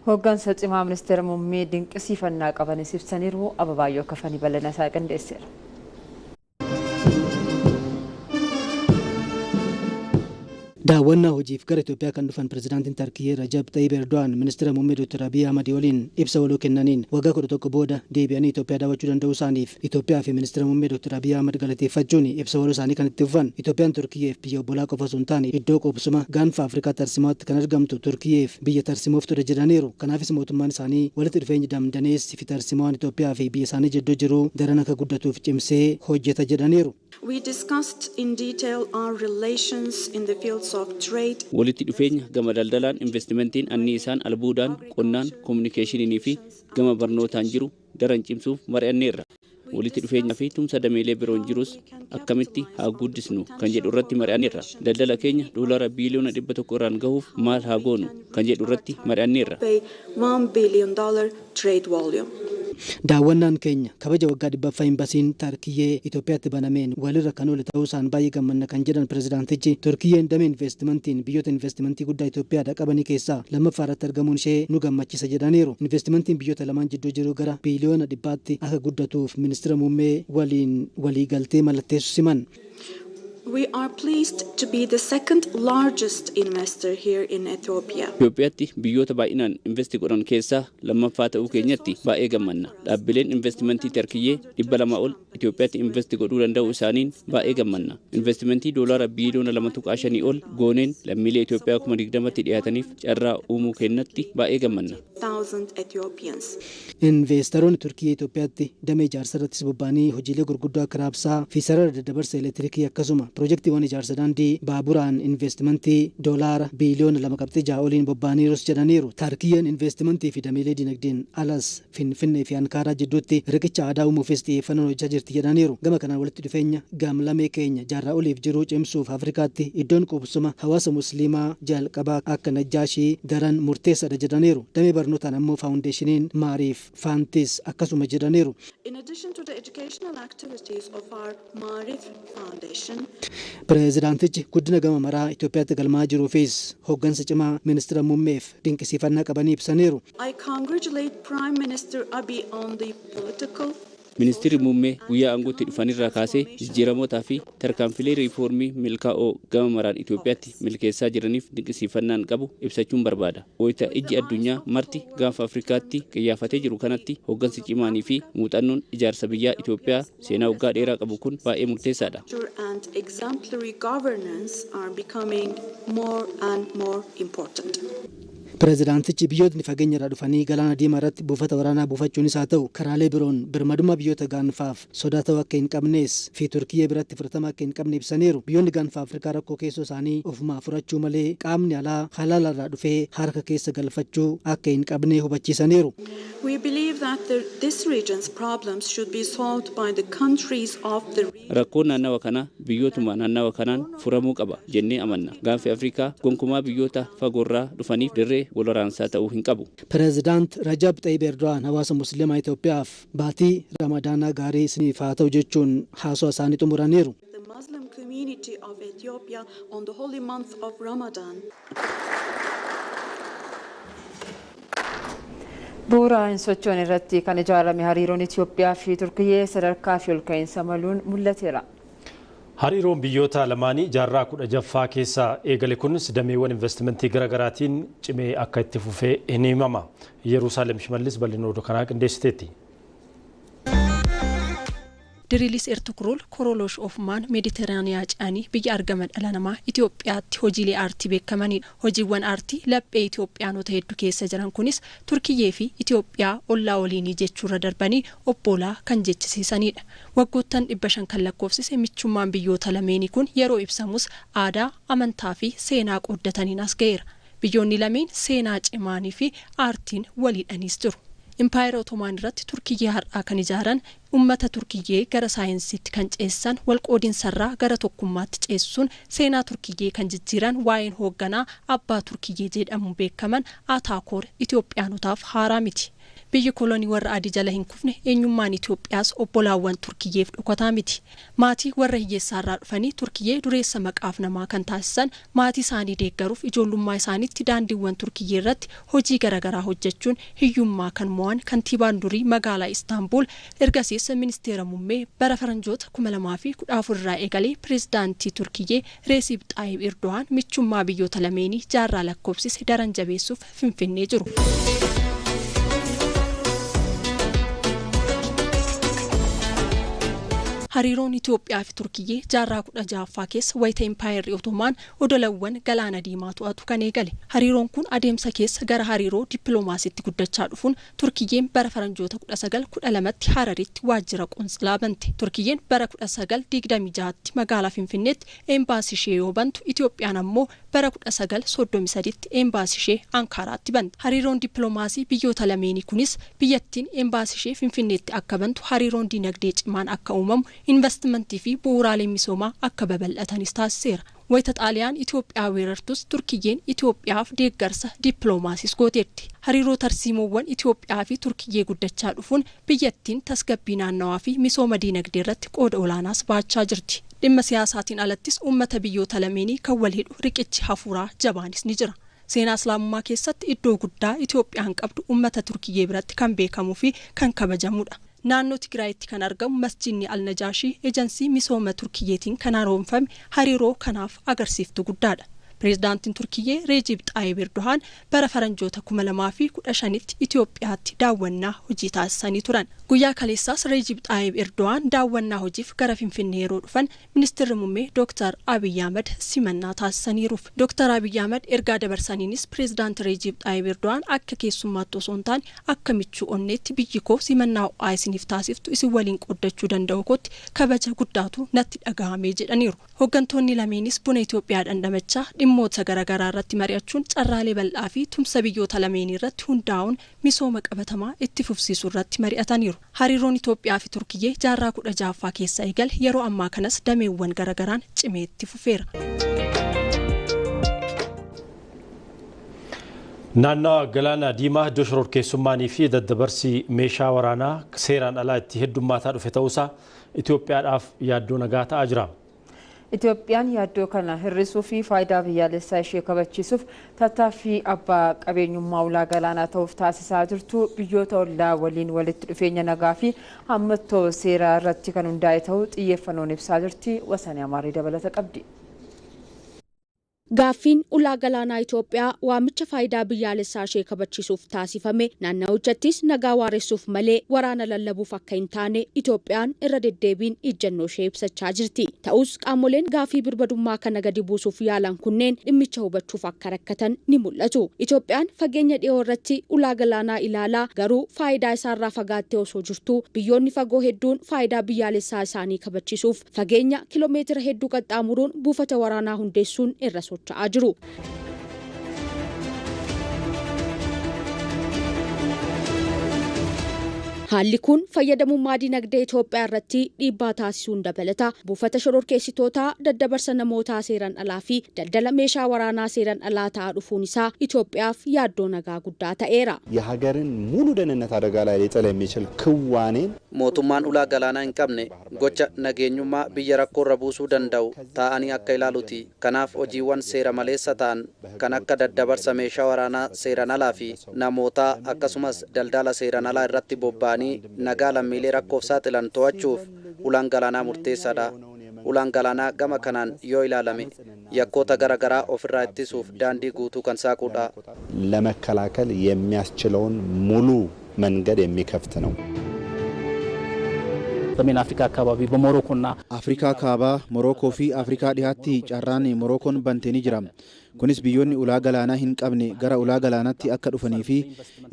Hooggansa cimaa ministeera muummee dinqisiifannaa qabanis ibsaniiru. Ababaayyoo Kafanii Bal'inaa qindeesseera. daawwannaa hojiif gara Itoophiyaa kan dhufan pirezidaantiin Tarkiyyee Rajab Tayyip Erdo'an ministeera muummee Dr. Abiy Ahmad waliin ibsa waloo kennaniin waggaa 11 booda deebi'anii Itoophiyaa daawwachuu danda'uu isaaniif Itoophiyaa fi ministeera muummee Dr. Abiy Ahmad galateeffachuun ibsa waloo isaanii kan itti fufan. Itoophiyaan Turkiyyeef biyya obbolaa qofa osoo hin taane iddoo qubsuma gaanfa Afrikaa tarsimaatti kan argamtu Turkiyyeef biyya tarsimoof ture jedhaniiru. Kanaafis mootummaan isaanii walitti dhufeenya damdaneessi fi tarsimaan Itoophiyaa fi biyya isaanii jidduu jiru daran akka guddatuuf cimsee hojjeta jedhaniiru. We discussed in detail our relations in the fields of trade. Walitti dhufeenya gama daldalaan investimentiin anniisaan albuudaan qonnaan kominikeeshiniin fi gama barnootaan jiru daran cimsuuf mari'anneerra. Walitti dhufeenyaa fi tumsa dameelee biroon jirus akkamitti haa guddisnu kan jedhu irratti mari'anneerra. Daldala keenya doolaara biiliyoona 100 irraan gahuuf maal haa goonu kan jedhu irratti mari'anneerra. $1 billion trade volume. Daawwannaan keenya kabaja waggaa 100ffaa imbasiin Tarkiyyee Itoophiyaatti banameen walirra kan oole ta'uu isaan baay'ee gammanna kan jedhan pirezidaantichi Turkiyyeen damee investimentiin biyyoota investimentii guddaa Itoophiyaadha qabanii keessaa lammaffaa irratti argamuun ishee nu gammachiisa jedhaniiru. Investimentiin biyyoota lamaan jidduu jiru gara biiliyoona 100tti akka guddatuuf ministeera muummee waliin waliigaltee mallatteessu siman. We are pleased to be the second largest investor here in Ethiopia. Itoophiyaatti biyyoota baay'inaan investi godhan keessaa lammaffaa ta'uu keenyatti baay'ee gammanna. Dhaabbileen investimentii Tarkiyyee 200 ol Itoophiyaatti investi godhuu danda'u isaaniin baay'ee gammanna. Investimentii doolaara biiliyoona 2.5 ol gooneen lammiilee Itoophiyaa 2020tti dhiyaataniif carraa uumuu keenyatti baay'ee gammanna. Investoroonni Turkiyyee Itoophiyaatti damee ijaarsa irrattis bobba'anii hojiilee gurguddoo akka raabsaa fi sarara daddabarsa elektiriikii akkasuma piroojeektiiwwan ijaarsa daandii baaburaan investimentii doolaara biiliyoona 2.6 oliin bobba'aniirus jedhaniiru. Tarkiyyeen investimentii fi dameelee dinagdeen alas Finfinnee fi Ankaaraa jidduutti riqicha aadaa uumuufis xiyyeeffannoo hojjechaa jirti jedhaniiru. Gama kanaan walitti dhufeenya gaamlamee keenya jaarraa oliif jiru cimsuuf Afrikaatti iddoon qubsuma hawaasa musliimaa jalqabaa akka Najjaashii daran murteessaadha jedhaniiru. Damee barnootaan ammoo faawundeeshiniin Maariif Faantis akkasuma jedhaniiru. In addition to the educational activities of our Maarif Foundation, Pireezidaantichi guddina gama maraa Itoophiyaatti galmaa jiruufis hooggansa cimaa ministeera muummeef dinqisiifannaa qabanii ibsaniiru. I congratulate Prime Minister Abiy on the political Ministeerri muummee guyyaa aangootti dhufanirraa kaasee jijjiiramootaa fi tarkaanfilee riifoormii milkaa'oo gama maraan Itoophiyaatti milkeessaa jiraniif dinqisiifannaan qabu ibsachuun barbaada. Wayita ijji addunyaa marti gaanfa Afrikaatti qiyyafatee jiru kanatti hooggansi cimaanii fi muuxannoon ijaarsa biyyaa Itoophiyaa seenaa waggaa dheeraa qabu kun baay'ee murteessaadha. and exemplary governance are becoming more and more important. Pireezidaantichi biyyootni fageenya irraa dhufanii galaana diimaa irratti buufata waraanaa buufachuunis haa ta'u karaalee biroon birmadummaa biyyoota gaanfaaf sodaa ta'uu akka hin qabnees fi Turkiyyee biratti fudhatama akka hin qabne ibsaniiru. Biyyoonni gaanfa Afrikaa rakkoo keessoo isaanii ofumaa furachuu malee qaamni alaa halaala irraa dhufee harka keessa galfachuu akka hin qabne hubachiisaniiru. We believe that this region's problems should be solved by the countries of the region. Rakkoon naannawa kanaa biyyootuma naannawa kanaan furamuu qaba jennee amanna. Gaanfi Afrikaa gonkumaa biyyoota fagoorraa dhufaniif dirree walwaraansaa ta'uu hin qabu. Pireezidaant Rajab Tayyip Erdo'an hawaasa musliimaa Itoophiyaaf baatii Ramadaanaa gaarii isiniif haa ta'u jechuun haasoo isaanii xumuraniiru. The Muslim community of Ethiopia on the holy month of Ramadan. Bu'uuraan sochoon irratti kan ijaarame hariiroon Itoophiyaa fi Turkiyyee sadarkaa fi ol ka'iinsa maluun mul'ateera. Hariiroon biyyoota lamaanii jaarraa 16ffaa keessa eegale kunis dameewwan investimentii garaagaraatiin cimee akka itti fufee ni himama. Yerusaalem Shimallis bal'ina oduu kanaa qindeessiteetti. Diriilis Ertugrul Korolosh Ofmaan Meediteraaniyaa caanii biyya argaman dhala namaa Itoophiyaatti hojiilee aartii beekamanidha. Hojiiwwan aartii laphee Itoophiyaanota hedduu keessa jiran kunis Turkiyyee fi Itoophiyaa ollaa waliinii jechuurra darbanii obbolaa kan jechisiisanidha. Waggoottan 500 kan lakkoofsise michummaan biyyoota lameenii kun yeroo ibsamus aadaa, amantaa fi seenaa qooddataniin as ga'eera. Biyyoonni lameen seenaa cimaanii fi aartiin waliidhaniis jiru. Impaayera Ottomaan irratti Turkiyyee har'aa kan ijaaran ummata Turkiyyee gara saayinsiitti kan ceessan walqoodinsarraa gara tokkummaatti ceessuun seenaa Turkiyyee kan jijjiiran waa'een hoogganaa abbaa Turkiyyee jedhamuun beekaman Ataakoor Itoophiyaanotaaf haaraa miti. biyyi kolonii warra adii jala hin kufne eenyummaan Itoophiyaas obbolaawwan Turkiyyeef dhokataa miti. Maatii warra hiyyeessaarraa dhufanii Turkiyyee dureessa maqaaf namaa kan taasisan maatii isaanii deeggaruuf ijoollummaa isaaniitti daandiiwwan Turkiyyee irratti hojii garaagaraa hojjechuun hiyyummaa kan mo'an kantiibaan durii magaalaa Istaanbul ergasiis ministeera muummee bara faranjoota 2014 irraa eegalee pireezidaantii Turkiyyee Reesib Xaayib Erdoğan michummaa biyyoota lameenii jaarraa lakkoofsise daran jabeessuuf finfinnee jiru. Hariiroon Itoophiyaa fi Turkiyyee jaarraa 16ffaa keessa wayita Impaayerri Otomaan odolawwan galaana diimaa to'atu kan eegale. Hariiroon kun adeemsa keessa gara hariiroo dippiloomaasiitti guddachaa dhufuun Turkiyyeen bara faranjoota 1912tti Hararitti waajjira qoonsilaa bante. Turkiyyeen bara 1926tti magaalaa Finfinneetti embaasii ishee yoo bantu Itoophiyaan ammoo bara 1933tti embaasii ishee Ankaraatti bante. Hariiroon dippiloomaasii biyyoota lameenii kunis biyyattiin embaasii ishee Finfinneetti akka bantu hariiroon dinagdee cimaan akka uumamu investimentii fi bu'uuraalee misoomaa akka babal'atanis taasiseera. Wayita Xaaliyaan Itoophiyaa weerartus Turkiyyeen Itoophiyaaf deeggarsa dippiloomaasiis gooteetti. Hariiroo tarsiimoowwan Itoophiyaa fi Turkiyyee guddachaa dhufuun biyyattiin tasgabbii naannawaa fi misooma dinagdee irratti qooda olaanaas baachaa jirti. Dhimma siyaasaatiin alattis uummata biyyoota lameenii kan wal hidhu riqichi hafuuraa jabaanis ni jira. Seenaa Islaamummaa keessatti iddoo guddaa Itoophiyaan qabdu uummata Turkiyyee biratti kan beekamuu fi kan kabajamudha. Naannoo Tigraayitti kan argamu Masjidni Al-Najaashii ejansii misooma Turkiyyeetiin kan haaromfame hariiroo kanaaf agarsiiftuu guddaadha. Pireezidaantiin Turkiyyee Reejib Xaayib Erdoğan bara faranjoota 2015tti Itoophiyaatti daawwannaa hojii taasisanii turan. Guyyaa kaleessaas Reejib Xaayib Erdoğan daawwannaa hojiif gara Finfinnee yeroo dhufan ministeerri muummee Dr. Abiy Ahmed simannaa taasisaniiru. Dr. Abiy Ahmed ergaa dabarsaniinis pireezidaantii Reejib Xaayib Erdoğan akka keessummaatti osoo hin taane akka michuu onneetti biyyi koo simannaa ho'aa isiniif taasiftu isin waliin qooddachuu danda'u kootti kabaja guddaatu natti dhaga'amee jedhaniiru. Hooggantoonni lameenis buna Itoophiyaa dhandhamachaa dhimmoota garaagaraa irratti mari'achuun carraalee bal'aa fi tumsa biyyoota lameenii irratti hundaa'uun misooma qabatamaa itti fufsiisuu irratti mari'ataniiru. Hariiroon Itoophiyaa fi Turkiyyee jaarraa 16ffaa keessa eegale yeroo ammaa kanas dameewwan garaagaraan cimee itti fufeera. Naannawaa galaana diimaa iddoo shororkeessummaanii fi daddabarsii meeshaa waraanaa seeraan alaa itti heddummaataa dhufe ta'uusaa Itoophiyaadhaaf yaaddoo nagaa ta'aa jira. Itoophiyaan yaaddoo kana hir'isuu fi faayidaa biyyaalessaa ishee kabachiisuuf tattaaffii abbaa qabeenyummaa ulaa galaanaa ta'uuf taasisaa jirtu biyyoota ollaa waliin walitti dhufeenya nagaa fi hammattoo seeraa irratti kan hundaa'e ta'uu xiyyeeffannoon ibsaa jirti. Wasanii Amaarii dabalata qabdi. Gaaffiin ulaa galaanaa Itoophiyaa waamicha faayidaa biyyaalessaa ishee kabachiisuuf taasifame naannawichattis nagaa waaressuuf malee waraana lallabuuf akka hin taane Itoophiyaan irra deddeebiin ijjannoo ishee ibsachaa jirti. Ta'us qaamoleen gaaffii birbadummaa kana gadi buusuuf yaalan kunneen dhimmicha hubachuuf akka rakkatan ni mul'atu. Itoophiyaan fageenya dhiyoo irratti ulaa galaanaa ilaalaa garuu faayidaa isaarraa fagaattee osoo jirtu biyyoonni fagoo hedduun faayidaa biyyaalessaa isaanii kabachiisuuf fageenya kiiloomeetira hedduu qaxxaamuruun buufata waraanaa hundeessuun irra socho'aa jiru. Haalli kun fayyadamummaa dinagdee Itoophiyaa irratti dhiibbaa taasisuun dabalata. Buufata shororkeessitootaa daddabarsa namootaa seeran alaa fi daldala meeshaa waraanaa seeran alaa ta'aa dhufuun isaa Itoophiyaaf yaaddoo nagaa guddaa ta'eera. የሀገርን ሙሉ ደህንነት አደጋ ላይ ሊጥል የሚችል ክዋኔን mootummaan ulaa galaanaa hin qabne gocha nageenyummaa biyya rakkoorra buusuu danda'u ta'anii akka ilaaluuti. Kanaaf hojiiwwan seera maleessa ta'an kan akka daddabarsa meeshaa waraanaa seeran alaa fi namootaa akkasumas daldala seeran alaa irratti bobba'anii nagaa lammiilee rakkoof saaxilan to'achuuf ulaan galaanaa murteessaadha. Ulaan galaanaa gama kanaan yoo ilaalame yakkoota garaagaraa ofirraa ittisuuf daandii guutuu kan saaqudha. ለመከላከል የሚያስችለውን ሙሉ መንገድ የሚከፍት ነው። ሰሜን አፍሪካ አካባቢ በሞሮኮና አፍሪካ ካባ ሞሮኮ ፊ አፍሪካ ዲሃቲ ጫራን ሞሮኮን ባንቴኒ ጅራ kunis biyyoonni ulaa galaanaa hin qabne gara ulaa galaanaatti akka dhufanii fi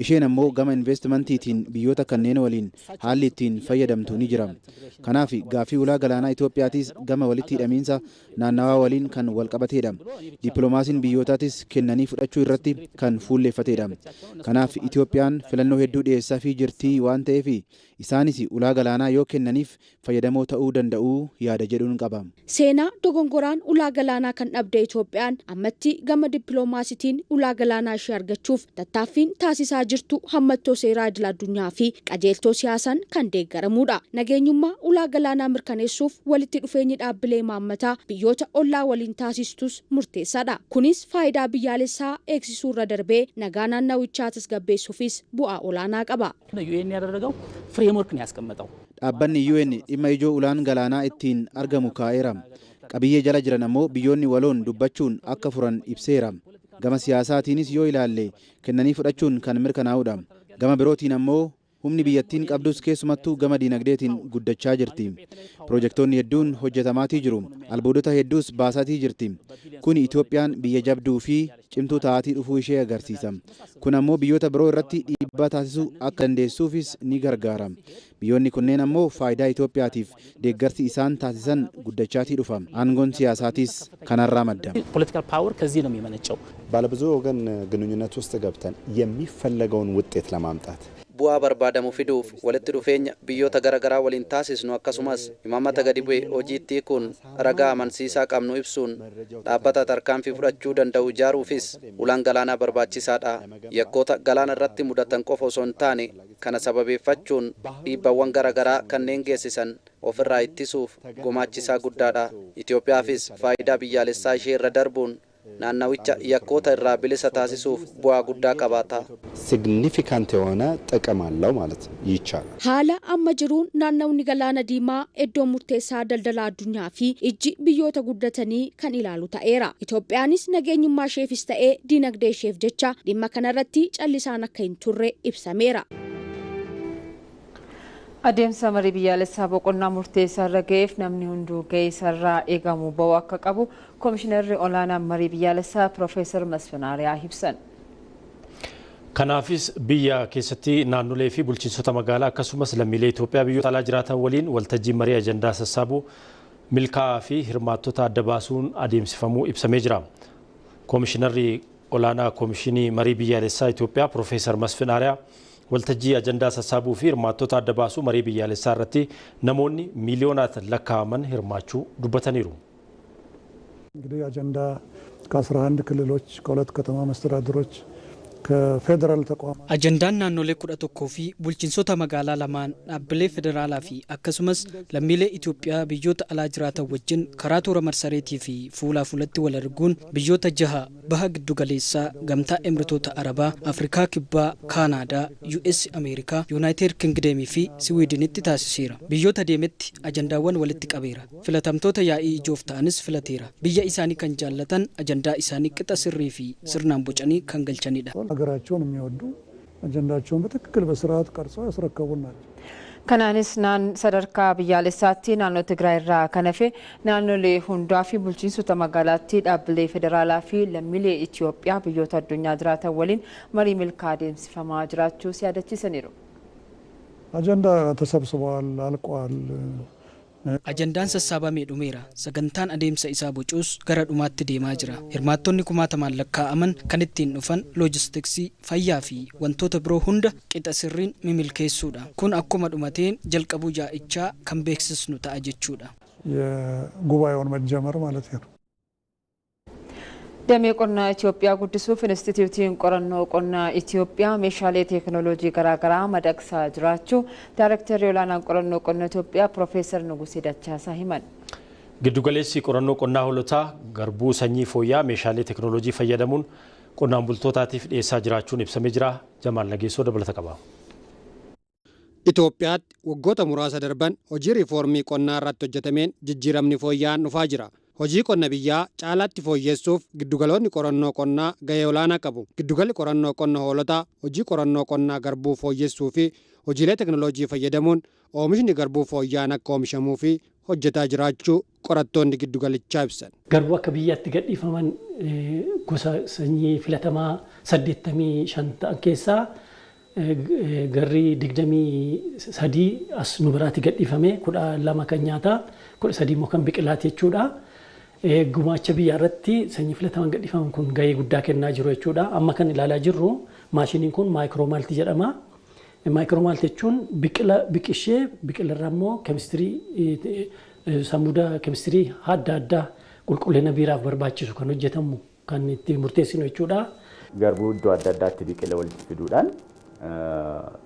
isheen ammoo gama investmentiitiin biyyoota kanneen waliin haalli ittiin fayyadamtu ni jira. Kanaaf gaaffii ulaa galaanaa Itoophiyaatis gama walitti hidhamiinsa naannawaa waliin kan wal qabateedha. Dippiloomaasiin biyyootaatis kennanii fudhachuu irratti kan fuulleeffateedha. Kanaaf Itoophiyaan filannoo hedduu dhiyeessaa fi jirtii waan ta'eef isaanis ulaa galaanaa yoo kennaniif fayyadamoo ta'uu danda'u yaada jedhuun qaba. Seenaa dogongoraan ulaa galaanaa kan dhabde Itoophiyaan ammatti gama dippiloomaasitiin ulaa galaanaa ishee argachuuf tattaaffiin taasisaa jirtu hammattoo seeraa idil addunyaa fi qajeeltoo siyaasaan kan deeggaramuudha. Nageenyummaa ulaa galaanaa mirkaneessuuf walitti dhufeenyi dhaabbilee imaammataa biyyoota ollaa waliin taasistus murteessaadha. Kunis faayidaa biyyaalessaa eegsisuu irra darbee nagaa naannawichaa tasgabbeessuufis bu'aa olaanaa qaba. UN ያደረገው ፍሬምወርክ ነው ያስቀመጠው። dhaabbanni UN dhimma ijoo ulaan galaanaa ittiin argamu kaa'eera. Qabiyyee jala jiran ammoo biyyoonni waloon dubbachuun akka furan ibseera. Gama siyaasaatiinis yoo ilaalle kennanii fudhachuun kan mirkanaa'udha. Gama birootiin ammoo humni biyyattiin qabdus keessumattuu gama diinagdeetiin guddachaa jirti. Piroojektonni hedduun hojjetamaatii jiru. Albuudota hedduus baasaatii jirti. Kun Itoophiyaan biyya jabduu fi cimtuu ta'aatii dhufuu ishee agarsiisa. Kun ammoo biyyoota biroo irratti dhiibbaa taasisuu akka dandeessuufis ni gargaara. Biyyoonni kunneen ammoo faayidaa Itoophiyaatiif deeggarsi isaan taasisan guddachaatii dhufa. Aangoon siyaasaatiis kanarraa madda. ፖለቲካል ፓወር ከዚህ ነው የሚመነጨው። ባለብዙ ወገን ግንኙነት ውስጥ ገብተን የሚፈለገውን ውጤት ለማምጣት bu'aa barbaadamu fiduuf walitti dhufeenya biyyoota garaagaraa waliin taasisnu akkasumas imaammata gadi bu'e hojiitti kun ragaa amansiisaa qabnu ibsuun dhaabbata tarkaanfii fudhachuu danda'u ijaaruufis ulaan galaanaa barbaachisaadha. Yakkoota galaana irratti mudatan qofa osoo hin taane kana sababeeffachuun dhiibbawwan garaagaraa kanneen geessisan ofirraa ittisuuf gumaachisaa guddaadha. Itoophiyaafis faayidaa biyyaalessaa ishee irra darbuun naannawicha yakkoota irraa bilisa taasisuuf bu'aa guddaa qabaata. ሲግኒፊካንት የሆነ ጥቅም አለው ማለት ይቻላል። Haala amma jiruun naannawni galaana diimaa iddoo murteessaa daldala addunyaa fi ijji biyyoota guddatanii kan ilaalu ta'eera. Itoophiyaanis nageenyummaa isheefis ta'ee diinagdee isheef jecha dhimma kanarratti callisaan akka hin turre ibsameera. Adeemsa marii biyyaalessaa boqonnaa murteessaa irra ga'eef namni hunduu ga'ee isarraa eegamu ba'uu akka qabu Komishinarri olaanaan marii biyyaalessaa Piroofeesar Masfin Ariyaa ibsan. Kanaafis biyya keessatti naannolee fi bulchiinsota magaalaa akkasumas lammiilee Itoophiyaa biyyoota alaa jiraatan waliin waltajjii marii ajandaa sassaabuu milkaa'aa fi hirmaattota adda baasuun adeemsifamuu ibsamee jira. Komishinarri olaanaa Komishinii marii biyyaalessaa Itoophiyaa Piroofeesar Masfin Ariyaa waltajjii ajandaa sassaabuu fi hirmaattota adda baasuu marii biyyaalessaa irratti namoonni miiliyoonaan lakkaa'aman hirmaachuu dubbataniiru. እንግዲህ አጀንዳ ከ11 ክልሎች ከሁለት ከተማ መስተዳድሮች ከፌደራል ተቋም አጀንዳን ናኖሌ ኩዳ ቶኮ ፊ ቡልቺንሶታ መጋላ ለማን አብሌ ፌደራላ ፊ አከሱመስ ለሚሌ ኢትዮጵያ ብዮታ አላጅራታ ወጅን ከራቶረ መርሰሬቲ ፊ ፉላ ፉለቲ ወለርጉን ብዮታ ጀሃ በሀግዱ ገሌሳ ገምታ ኤምርቶታ አረባ አፍሪካ ኪባ ካናዳ ዩኤስ አሜሪካ ዩናይትድ ኪንግደም ፊ ስዊድንት ታሲሲራ ብዮታ ዴመት አጀንዳወን ወልቲ ቀቤራ ፍለተምቶታ ያኢ ጆፍታንስ ፍለቴራ ብያ ኢሳኒ ከንጃለተን አጀንዳ ኢሳኒ ቅጣ ስሪ ፊ ስርናን ቦጨኒ ከንገልቸኒዳ ሀገራቸውን የሚወዱ አጀንዳቸውን በትክክል በስርዓት ቀርጸው ያስረከቡ ናቸው። Kanaanis sadarkaa biyyaalessaatti naannoo Tigraay irraa kan hafe naannolee hundaa fi bulchiinsota magaalaatti dhaabbilee federaalaa fi lammiilee Itoophiyaa biyyoota addunyaa jiraatan waliin marii milkaa'aa adeemsifamaa jiraachuu yaadachiisaniiru. አጀንዳ ተሰብስበዋል፣ አልቋል። Ajandaan sassaabamee dhumeera. Sagantaan adeemsa isaa bocuus gara dhumaatti deemaa jira. Hirmaattonni kumaatamaan lakkaa'aman kan ittiin dhufan loojistiksii, fayyaa fi wantoota biroo hunda qixa sirriin mimilkeessuudha. Kun akkuma dhumateen jalqabuu jaa'ichaa kan beeksisnu ta'a jechuudha. የጉባኤውን መጀመር ማለት ነው። Damee qonnaa Itoophiyaa guddisuuf Inistituutiin qorannoo qonnaa Itoophiyaa meeshaalee teekinooloojii garaagaraa madaqsaa jiraachuu Daayirektarri olaanaan qorannoo qonnaa Itoophiyaa Piroofeesar Nugusee Dachaasaa himan. Giddugaleessi qorannoo qonnaa hoolotaa garbuu sanyii fooyyaa meeshaalee teekinooloojii fayyadamuun qonnaan bultootaatiif dhiyeessaa jiraachuun ibsamee jira. Jamaal Nageessoo dabalata qaba. Itoophiyaatti waggoota muraasa darban hojii riifoormii qonnaa irratti hojjetameen jijjiiramni fooyya'aan dhufaa jira. Hojii qonna biyyaa caalaatti fooyyessuuf giddugaloonni qorannoo qonnaa gahee olaanaa qabu. Giddugalli qorannoo qonna hoolotaa hojii qorannoo qonnaa garbuu fooyyessuu fi hojiilee teekinooloojii fayyadamuun oomishni garbuu fooyya'aan akka oomishamuu fi hojjetaa jiraachuu qorattoonni giddugalichaa ibsan. Garbuu akka biyyaatti gadhiifaman gosa sanyii filatamaa 85 ta'an keessaa garri 23 as nu biraatti gadhiifame 12 kan nyaataa 13 immoo kan biqilaati jechuudha. Gumaacha biyyaa irratti sanyii filataman gadhiifaman kun gahee guddaa kennaa jiru jechuudha. Amma kan ilaalaa jirru maashiniin kun maayikiroomaalt jedhama. Maayikiroomaalt jechuun biqishee biqilarraa immoo keemistirii samuuda keemistirii adda addaa qulqullina biiraaf barbaachisu kan hojjetamu kan itti murteessinu jechuudha. Garbuu iddoo adda addaatti biqila walitti fiduudhaan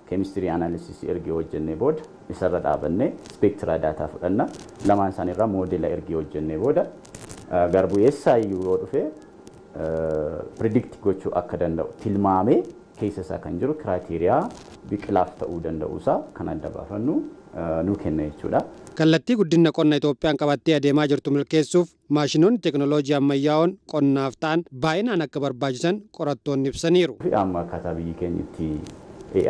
keemistirii analysis ergee hojjennee booda isarra dhaabannee spektira daataa fudhanna lamaan isaaniirraa moodela ergee hojjennee booda garbuu eessaayyuu yoo dhufe predict gochuu akka danda'u tilmaamee keessa isaa kan jiru kiraateriyaa biqilaaf ta'uu danda'uusaa kan adda baafannu nu kenna jechuudha. Kallattii guddina qonna Itoophiyaan qabattee adeemaa jirtu milkeessuuf maashinoonni teekinooloojii ammayyaa'oon qonnaaf ta'an baay'inaan akka barbaachisan qorattoonni ibsaniiru. Amma akkaataa biyyi keenya itti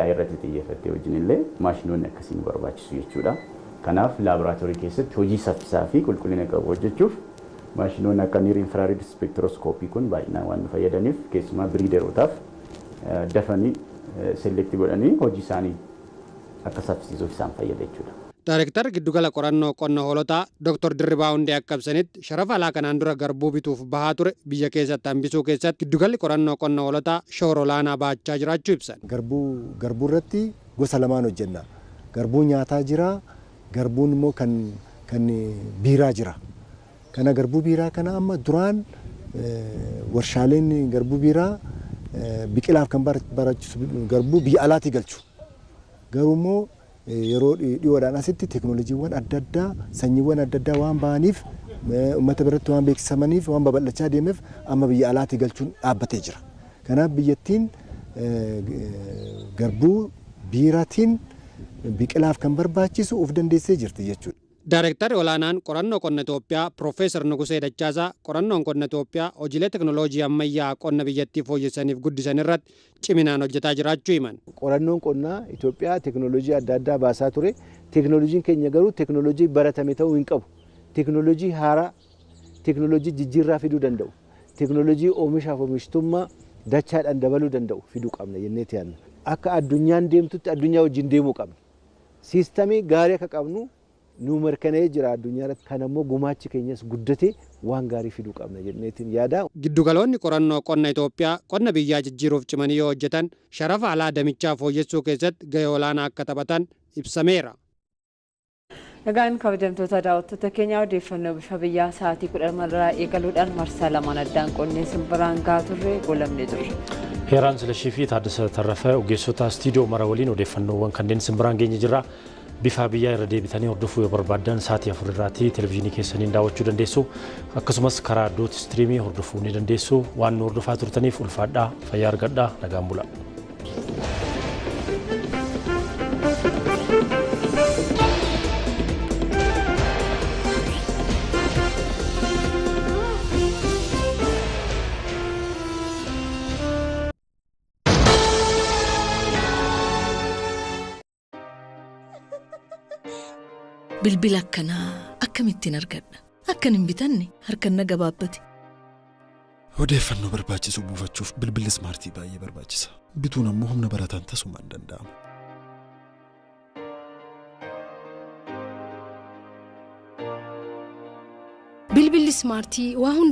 AI irratti xiyyeeffattee wajjinillee maashinoonni akkasii nu barbaachisu jechuudha. Kanaaf laaboraatoorii keessatti hojii saffisaa fi qulqullina qabu hojjechuuf maashinoonni akka niir infraared spektiroskooppii kun baay'inaan waan nu fayyadaniif keessumaa biriiderotaaf dafanii selekti godhanii hojii isaanii akka saffisiisuuf isaan fayyada jechuudha. Daayirektar giddugala qorannoo qonna hoolotaa Dr. Dirribaa Hundee akka ibsanitti sharafa alaa kanaan dura garbuu bituuf bahaa ture biyya keessatti hambisuu keessatti giddugalli qorannoo qonna hoolotaa shoora olaanaa baachaa jiraachuu ibsan. Garbuu irratti gosa lamaan hojjenna. Garbuu nyaataa jira, garbuun immoo kan biiraa jira. Kana garbuu biiraa kana amma duraan warshaaleen garbuu biiraa biqilaaf kan barbaachisu garbuu biyya alaatii galchu. Garuu immoo yeroo dhiyoodhaan asitti teekinooloojiiwwan adda addaa sanyiiwwan adda addaa waan bahaniif uummata biratti waan beeksifamaniif waan babal'achaa deemeef amma biyya alaatii galchuun dhaabbatee jira. Kanaaf biyyattiin garbuu biiraatiin biqilaaf kan barbaachisu of dandeessee jirti jechuudha. Daayirektarri olaanaan qorannoo qonna Itoophiyaa Profeesar Nugusee Dachaasaa qorannoon qonna Itoophiyaa hojiilee teekinooloojii ammayyaa qonna biyyattii fooyyessaniif guddisan irratti ciminaan hojjetaa jiraachuu himan. Qorannoon qonnaa Itoophiyaa teekinooloojii adda addaa baasaa ture. Teekinooloojiin keenya garuu teekinooloojii baratame ta'uu hin qabu. Teekinooloojii haaraa, teekinooloojii jijjiirraa fiduu danda'u, teekinooloojii oomishaaf oomishtummaa dachaadhaan dabaluu danda'u fiduu qabna jenneeti yaadna. Akka addunyaan deemtutti addunyaa wajjin deemuu qabna. Siistamii gaarii akka qabnu nu mirkaneessee jira addunyaa irratti. Kan ammoo gumaachi keenyas guddatee waan gaarii fiduu qabna jenneetiin yaada. Giddugaloonni qorannoo qonna Itoophiyaa qonna biyyaa jijjiiruuf cimanii yoo hojjetan sharafa alaa damichaa fooyyessuu keessatti gahee olaanaa akka taphatan ibsameera. Nagaan kabajamtoota daawwattoota keenyaa odeeffannoo bifa biyyaa sa'aatii 10 eegaluudhaan marsaa lamaan addaan qonnee simbiraan gahaa turre golamnee jirra. Heeraan Silashii fi Taaddasa Tarrafaa ogeessota istiidiyoo mara waliin odeeffannoowwan kanneen simbiraan geenye jirra. Bifa biyyaa irra deebitanii hordofuu yoo barbaadan sa'aatii 4 irratti televezyiinii keessaniin daawwachuu dandeessu. Akkasumas karaa doot istiriimii hordofuu ni dandeessu. Waan nu hordofaa turtaniif ulfaadhaa fayyaa argadhaa nagaan bulaa. Bilbila akkanaa akkamittiin argadha? Akkan hin bitanne harkaan na gabaabbate. Odeeffannoo barbaachisu buufachuuf bilbilli smaartii baay'ee barbaachisa. Bituun ammoo humna barataan tasuma hin danda'amu. Bilbilli smaartii waa